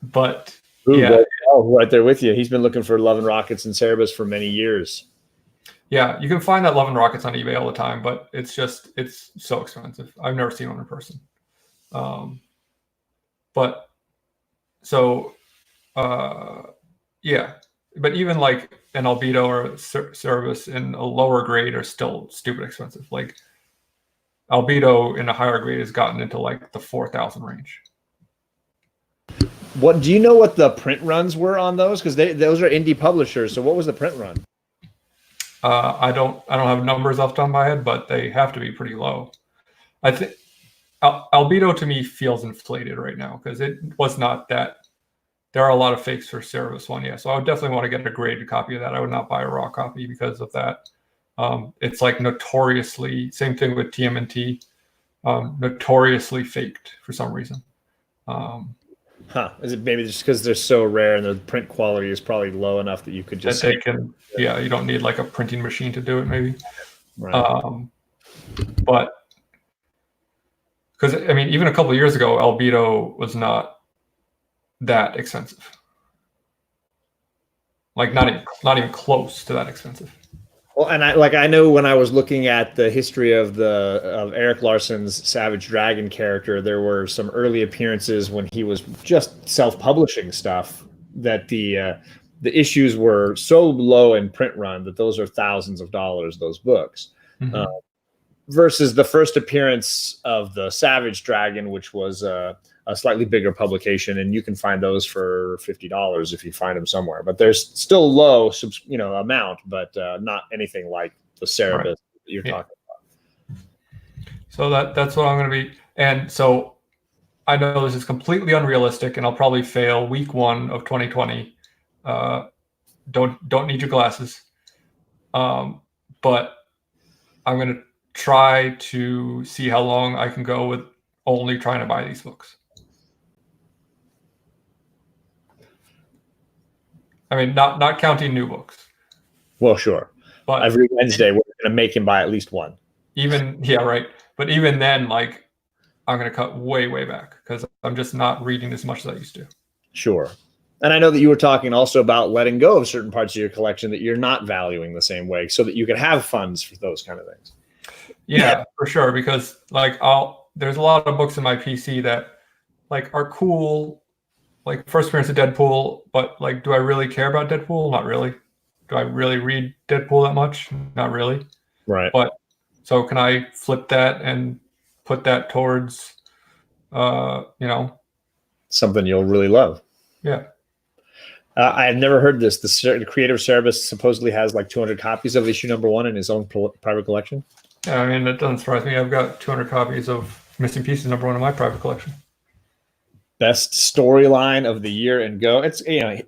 But ooh, yeah. Right there with you. He's been looking for Love and Rockets and Cerberus for many years. Yeah, you can find that Love and Rockets on eBay all the time, but it's so expensive. I've never seen one in person. But even like an Albedo or a Cerberus in a lower grade are still stupid expensive. Like Albedo in a higher grade has gotten into like the 4,000 range. What do you know what the print runs were on those? Because those are indie publishers. So what was the print run? I don't have numbers off the top of my head, but they have to be pretty low. I think Albedo to me feels inflated right now because it was not that. There are a lot of fakes for Cerberus one, yeah. So I would definitely want to get a graded copy of that. I would not buy a raw copy because of that. It's like notoriously, same thing with TMNT, notoriously faked for some reason. Is it maybe just because they're so rare and the print quality is probably low enough that you could just you don't need like a printing machine to do it, maybe. Right. But because I mean, even a couple of years ago, Albedo was not that expensive. Like not even close to that expensive. Well, and I know when I was looking at the history of Eric Larson's Savage Dragon character, there were some early appearances when he was just self-publishing stuff that the issues were so low in print run that those are thousands of dollars, those books. Mm-hmm. Versus the first appearance of the Savage Dragon, which was a slightly bigger publication, and you can find those for $50 if you find them somewhere. But there's still low, amount, but not anything like the Cerberus that you're talking about. So that's what I'm going to be. And so I know this is completely unrealistic, and I'll probably fail week 1 of 2020. Don't need your glasses. But I'm going to try to see how long I can go with only trying to buy these books. I mean, not counting new books. Well, sure. But every Wednesday, we're going to make him buy at least one. But even then, like, I'm going to cut way, way back because I'm just not reading as much as I used to. Sure. And I know that you were talking also about letting go of certain parts of your collection that you're not valuing the same way so that you can have funds for those kind of things. Yeah, for sure. Because like there's a lot of books in my PC that like are cool, like first appearance of Deadpool, but like, do I really care about Deadpool? Not really. Do I really read Deadpool that much? Not really. Right. But so can I flip that and put that towards, something you'll really love? Yeah. I have never heard this. The creator Cerebus supposedly has like 200 copies of issue number 1 in his own private collection. Yeah, I mean, that doesn't surprise me. I've got 200 copies of Missing Pieces number 1 in my private collection. Best storyline of the year and go. It's,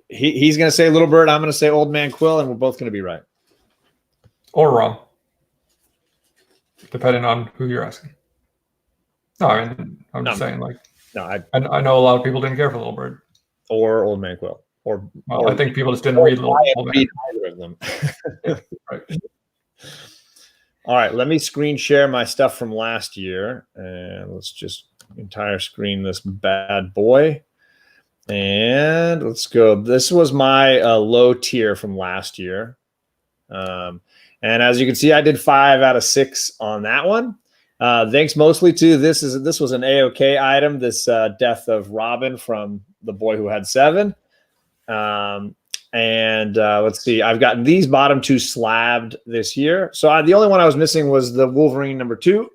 he's going to say Little Bird. I'm going to say Old Man Quill, and we're both going to be right. Or wrong. Depending on who you're asking. No, I mean, I'm just saying, like, no, I know a lot of people didn't care for Little Bird. Or Old Man Quill. I think people just didn't read Little Man. Either of them. Yeah, right. All right, let me screen share my stuff from last year. And let's just entire screen this bad boy. And let's go. This was my low tier from last year. And as you can see, I did 5 out of 6 on that one. Thanks mostly to this was an A-OK item, this death of Robin from The Boy Who Had 7. Let's see, I've gotten these bottom 2 slabbed this year. So the only one I was missing was the Wolverine number 2,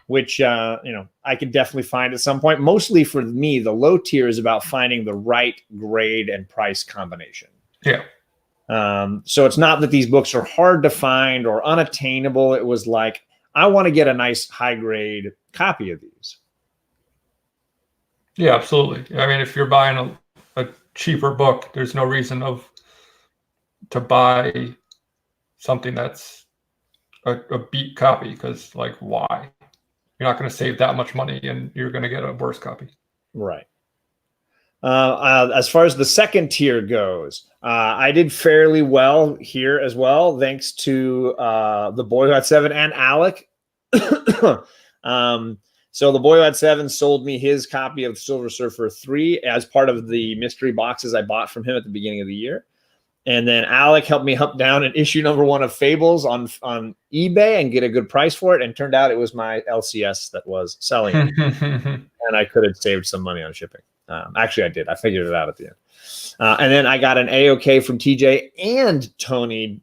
which, I could definitely find at some point. Mostly for me, the low tier is about finding the right grade and price combination. Yeah. So it's not that these books are hard to find or unattainable. It was like, I want to get a nice high grade copy of these. Yeah, absolutely. I mean, if you're buying a cheaper book, there's no reason to buy something that's a beat copy, because, like, why? You're not going to save that much money, and you're going to get a worse copy. Right. As far as the second tier goes, I did fairly well here as well, thanks to The Boy Who Had 7 and Alec. So The Boy Who Had 7 sold me his copy of Silver Surfer 3 as part of the mystery boxes I bought from him at the beginning of the year. And then Alec helped me hunt down an issue number 1 of Fables on eBay and get a good price for it. And turned out it was my LCS that was selling it. And I could have saved some money on shipping. Actually, I did. I figured it out at the end. And then I got an A-OK from TJ and Tony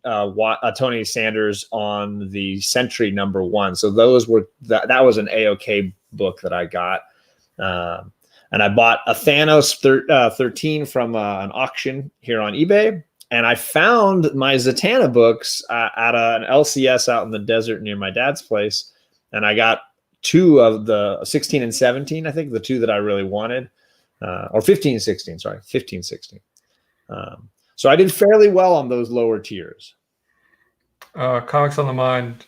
Sanders on the Sentry number 1. So those were that was an A-OK book that I got. And I bought a Thanos 13 from an auction here on eBay. And I found my Zatanna books at an LCS out in the desert near my dad's place. And I got 2 of the 16 and 17, I think, the 2 that I really wanted. Or 15 and 16, sorry, 15, 16. So I did fairly well on those lower tiers. Comics on the Mind,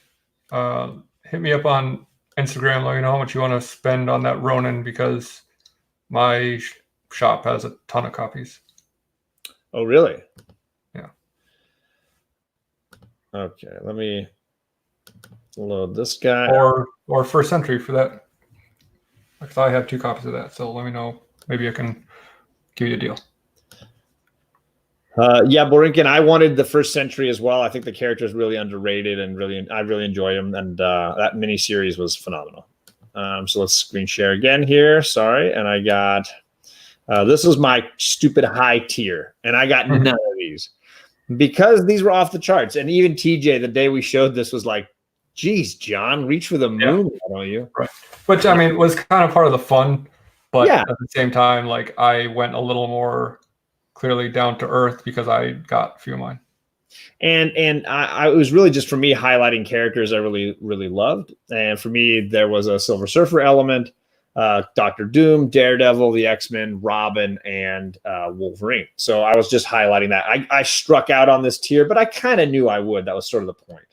hit me up on Instagram. Let me know how much you want to spend on that Ronin, because my shop has a ton of copies. Oh, really? Yeah. Okay, let me load this guy. Or First Century for that. Because I have 2 copies of that, so let me know. Maybe I can give you a deal. Yeah, Borinkin, I wanted the First Century as well. I think the character is really underrated, and I really enjoyed him. And that miniseries was phenomenal. So let's screen share again here. Sorry. And I got, this was my stupid high tier. And I got none of these because these were off the charts. And even TJ, the day we showed this, was like, geez, John, reach for the moon, why don't you? Right. Which, I mean, was kind of part of the fun. But at the same time, like, I went a little more clearly down to earth because I got a few of mine. And it was really just for me highlighting characters I really, really loved. And for me, there was a Silver Surfer element, Dr. Doom, Daredevil, the X-Men, Robin, and Wolverine. So I was just highlighting that. I struck out on this tier, but I kind of knew I would. That was sort of the point.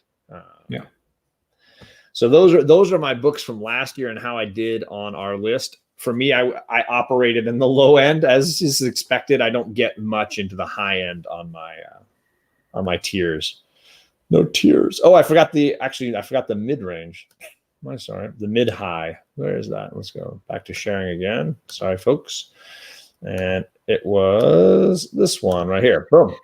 So those are my books from last year and how I did on our list. For me, I operated in the low end, as is expected. I don't get much into the high end on my tiers. No tiers. Oh, I forgot the mid range. I'm sorry, the mid high. Where is that? Let's go back to sharing again. Sorry, folks. And it was this one right here. Boom.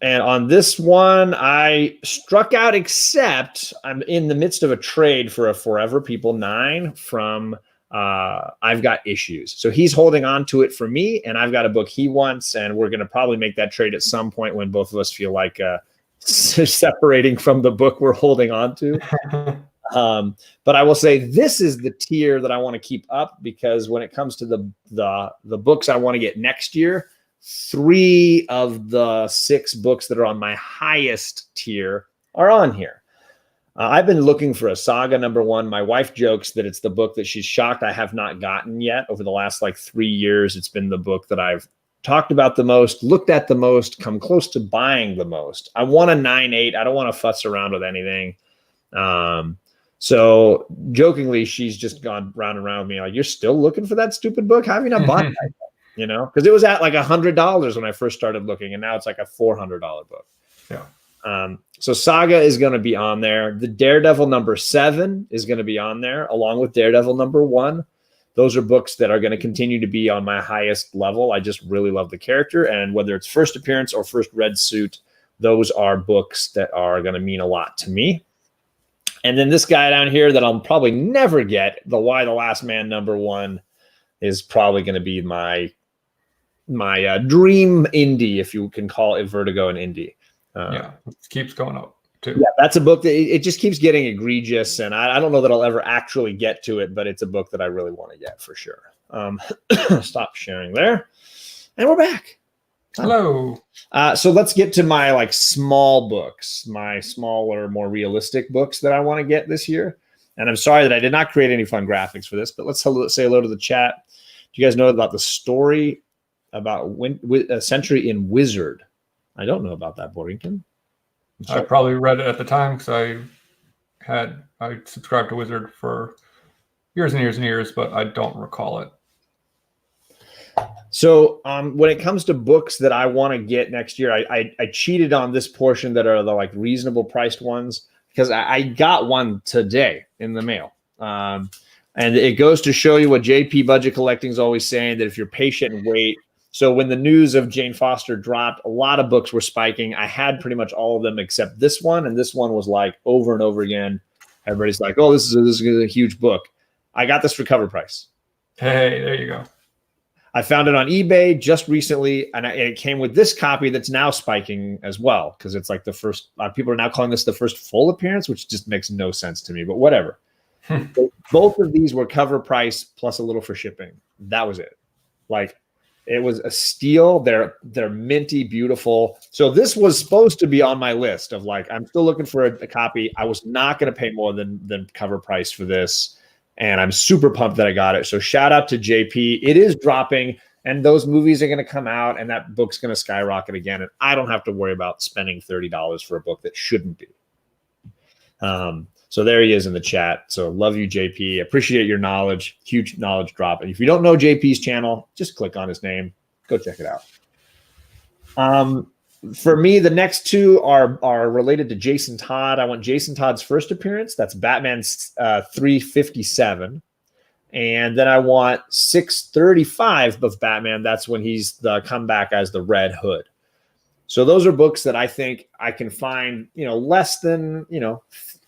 And on this one, I struck out, except I'm in the midst of a trade for a Forever People 9 from I've Got Issues. So he's holding on to it for me, and I've got a book he wants, and we're going to probably make that trade at some point when both of us feel like separating from the book we're holding on to. But I will say this is the tier that I want to keep up, because when it comes to the books I want to get next year, 3 of the 6 books that are on my highest tier are on here. I've been looking for a Saga #1. My wife jokes that it's the book that she's shocked I have not gotten yet. Over the last 3 years, it's been the book that I've talked about the most, looked at the most, come close to buying the most. I want a 9.8. I don't want to fuss around with anything. So jokingly, she's just gone round and round with me like, you're still looking for that stupid book? How have you not bought that? You know, because it was at $100 when I first started looking, and now it's a $400 book. Yeah. So Saga is going to be on there. The Daredevil #7 is going to be on there, along with Daredevil #1. Those are books that are going to continue to be on my highest level. I just really love the character, and whether it's first appearance or first red suit, those are books that are going to mean a lot to me. And then this guy down here that I'll probably never get, the Why the Last Man #1, is probably going to be my dream indie, if you can call it Vertigo an indie. Yeah, it keeps going up too. Yeah, that's a book that it just keeps getting egregious, and I don't know that I'll ever actually get to it, but it's a book that I really want to get for sure. Stop sharing there, and we're back. Hello. So let's get to my small books, my smaller, more realistic books that I want to get this year. And I'm sorry that I did not create any fun graphics for this, but let's say hello to the chat. Do you guys know about the story about A Century in Wizard? I don't know about that, Borington. I probably read it at the time because I subscribed to Wizard for years and years and years, but I don't recall it. So when it comes to books that I want to get next year, I cheated on this portion that are the reasonable priced ones, because I got one today in the mail. And it goes to show you what JP Budget Collecting is always saying, that if you're patient and wait. So when the news of Jane Foster dropped, a lot of books were spiking. I had pretty much all of them except this one, and this one was over and over again. Everybody's like, "Oh, this is a huge book." I got this for cover price. Hey, there you go. I found it on eBay just recently, and it came with this copy that's now spiking as well, because it's the first. People are now calling this the first full appearance, which just makes no sense to me. But whatever. So both of these were cover price plus a little for shipping. That was it. It was a steal. They're minty, beautiful. So this was supposed to be on my list of I'm still looking for a copy. I was not going to pay more than cover price for this, and I'm super pumped that I got it. So shout out to JP. It is dropping, and those movies are going to come out, and that book's going to skyrocket again. And I don't have to worry about spending $30 for a book that shouldn't be. So there he is in the chat. So love you, JP. Appreciate your knowledge. Huge knowledge drop. And if you don't know JP's channel, just click on his name. Go check it out. For me, the next 2 are related to Jason Todd. I want Jason Todd's first appearance. That's Batman 357. And then I want 635 of Batman. That's when he's the comeback as the Red Hood. So those are books that I think I can find, less than,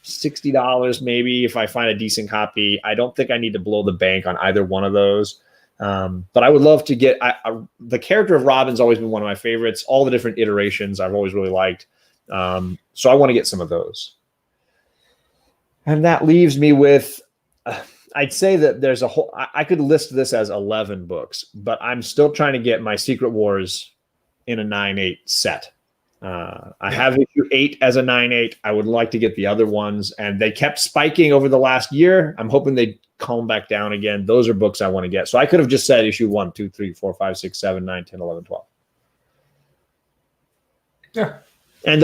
$60 maybe if I find a decent copy. I don't think I need to blow the bank on either one of those. But I would love to get the character of Robin's always been one of my favorites. All the different iterations I've always really liked. So I want to get some of those. And that leaves me with, I'd say that there's a whole, I could list this as 11 books, but I'm still trying to get my Secret Wars in a 9.8 set. I have issue 8 as a 9.8. I would like to get the other ones, and they kept spiking over the last year. I'm hoping they calm back down again. Those are books I want to get. So I could have just said issue 1, 2, 3, 4, 5, 6, 7, 9, 10, 11, 12. Yeah. And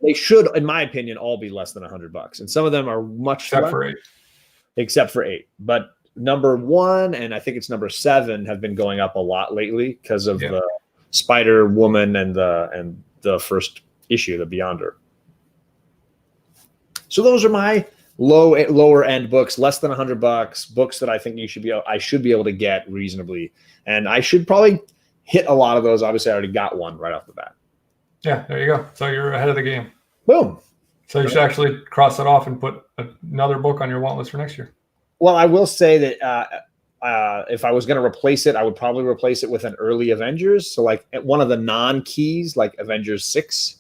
they should, in my opinion, all be less than $100. And some of them are much except less, for 8. Except for 8. But number 1 and I think it's number 7 have been going up a lot lately because of the Spider Woman and the first issue, the Beyonder. So those are my lower end books, less than $100, books that I think I should be able to get reasonably, and I should probably hit a lot of those. Obviously, I already got one right off the bat. Yeah, there you go. So you're ahead of the game. Boom. So you should actually cross that off and put another book on your want list for next year. Well, I will say that if I was going to replace it, I would probably replace it with an early Avengers. So like one of the non-keys, like Avengers 6.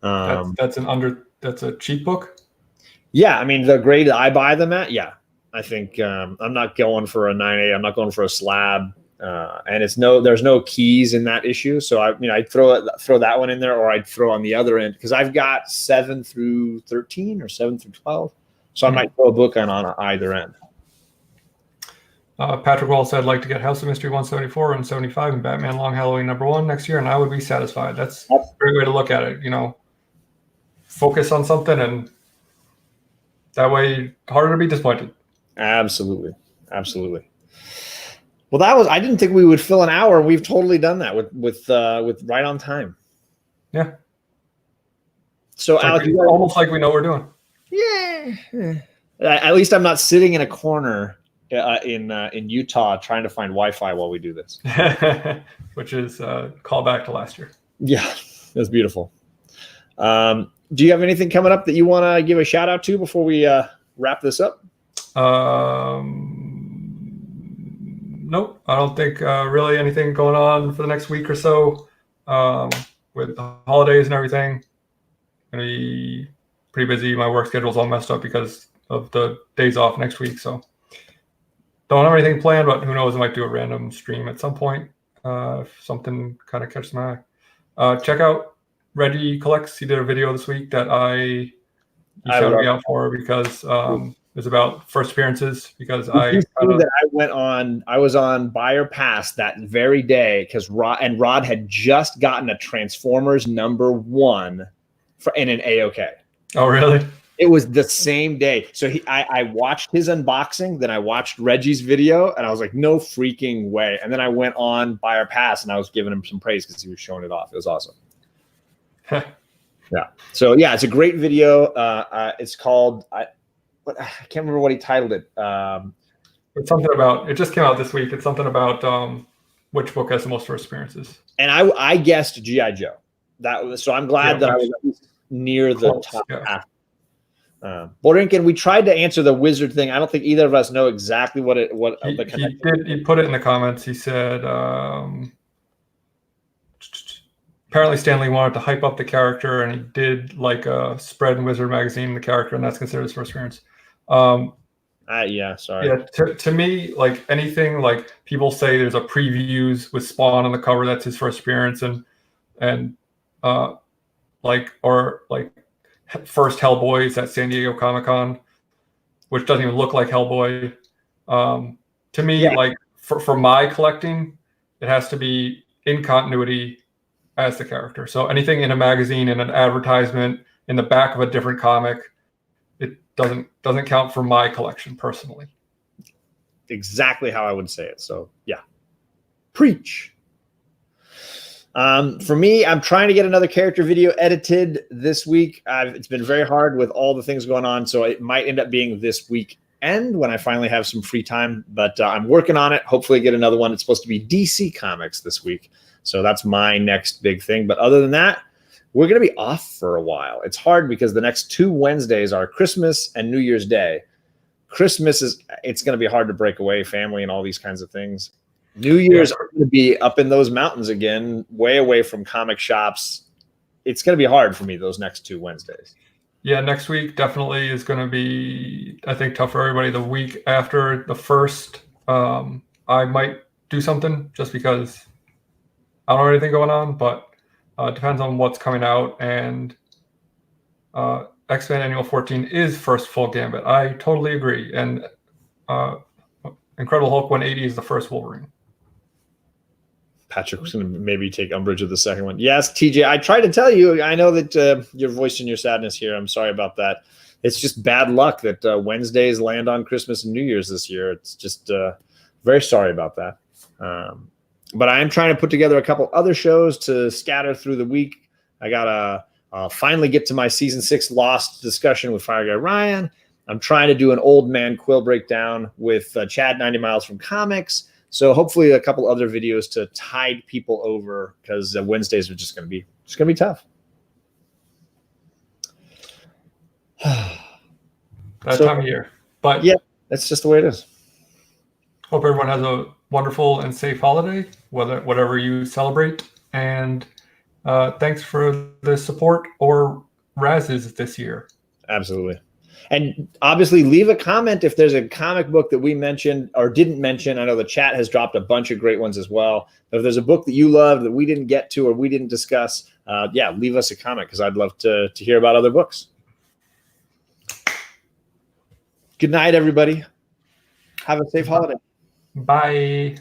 That's a cheap book. Yeah, I mean the grade I buy them at, yeah. I think I'm not going for a 9A. I'm not going for a slab, and there's no keys in that issue. So I'd throw that one in there, or I'd throw on the other end because I've got 7 through 13 or 7 through 12. So I might throw a book on either end. Patrick Wall said, "I'd like to get House of Mystery 174 and 75 and Batman Long Halloween #1 next year, and I would be satisfied." That's a great way to look at it. Focus on something, and that way, harder to be disappointed. Absolutely. Well, I didn't think we would fill an hour. We've totally done that with right on time. Yeah. So Alec, almost like we know what we're doing. Yeah. At least I'm not sitting in a corner in Utah trying to find Wi-Fi while we do this. Which is a callback to last year. Yeah, that's beautiful. Do you have anything coming up that you want to give a shout out to before we wrap this up? Nope. I don't think really anything going on for the next week or so. With the holidays and everything, gonna be pretty busy. My work schedule's all messed up because of the days off next week. So don't have anything planned, but who knows? I might do a random stream at some point if something kind of catches my eye. Check out Reggie Collects. He did a video this week that he shouted me out for because it's about first appearances. Because I was on Buyer Pass that very day because Rod had just gotten a Transformers #1 in an AOK. Oh, really? It was the same day. So I watched his unboxing, then I watched Reggie's video, and I was like, no freaking way. And then I went on Buyer Pass, and I was giving him some praise because he was showing it off. It was awesome. Yeah. So, yeah, it's a great video. It's called, I can't remember what he titled it. It's something about, it just came out this week. It's something about which book has the most first appearances. And I guessed G.I. Joe. So I'm glad that I was at least near the top half. Borinkin, we tried to answer the wizard thing. I don't think either of us know exactly what he put it in the comments. He said apparently Stanley wanted to hype up the character, and he did like a spread in Wizard magazine the character, and that's considered his first appearance. Yeah, sorry. Yeah, to me, like anything, like people say there's a previews with Spawn on the cover, that's his first appearance, and first Hellboy is at San Diego Comic-Con, which doesn't even look like Hellboy. To me, like for my collecting, it has to be in continuity as the character. So anything in a magazine, in an advertisement, in the back of a different comic, it doesn't count for my collection personally. Exactly how I would say it. So yeah, preach. For me, I'm trying to get another character video edited this week. It's been very hard with all the things going on, so it might end up being this weekend when I finally have some free time, but I'm working on it. Hopefully get another one. It's supposed to be DC Comics this week, so that's my next big thing. But other than that, we're going to be off for a while. It's hard because the next 2 Wednesdays are Christmas and New Year's Day. Christmas it's going to be hard to break away, family and all these kinds of things. New Year's are going to be up in those mountains again, way away from comic shops. It's going to be hard for me those next 2 Wednesdays. Yeah, next week definitely is going to be, I think, tough for everybody. The week after the first, I might do something just because I don't have anything going on, but it depends on what's coming out. And X-Men Annual 14 is first full gambit. I totally agree. And Incredible Hulk 180 is the first Wolverine. Patrick was going to maybe take umbrage with the second one. Yes, TJ, I tried to tell you. I know that you're voicing your sadness here. I'm sorry about that. It's just bad luck that Wednesdays land on Christmas and New Year's this year. It's just very sorry about that. But I am trying to put together a couple other shows to scatter through the week. I got to finally get to my season 6 Lost discussion with Fire Guy Ryan. I'm trying to do an Old Man Quill breakdown with Chad 90 Miles from Comics. So hopefully a couple other videos to tide people over because Wednesdays are just going to be tough. That time of year. But yeah, that's just the way it is. Hope everyone has a wonderful and safe holiday, whatever you celebrate. And thanks for the support or Razes this year. Absolutely. And obviously leave a comment if there's a comic book that we mentioned or didn't mention. I know the chat has dropped a bunch of great ones as well. But if there's a book that you love that we didn't get to or we didn't discuss, yeah, leave us a comment because I'd love to hear about other books. Good night, everybody. Have a safe holiday. Bye.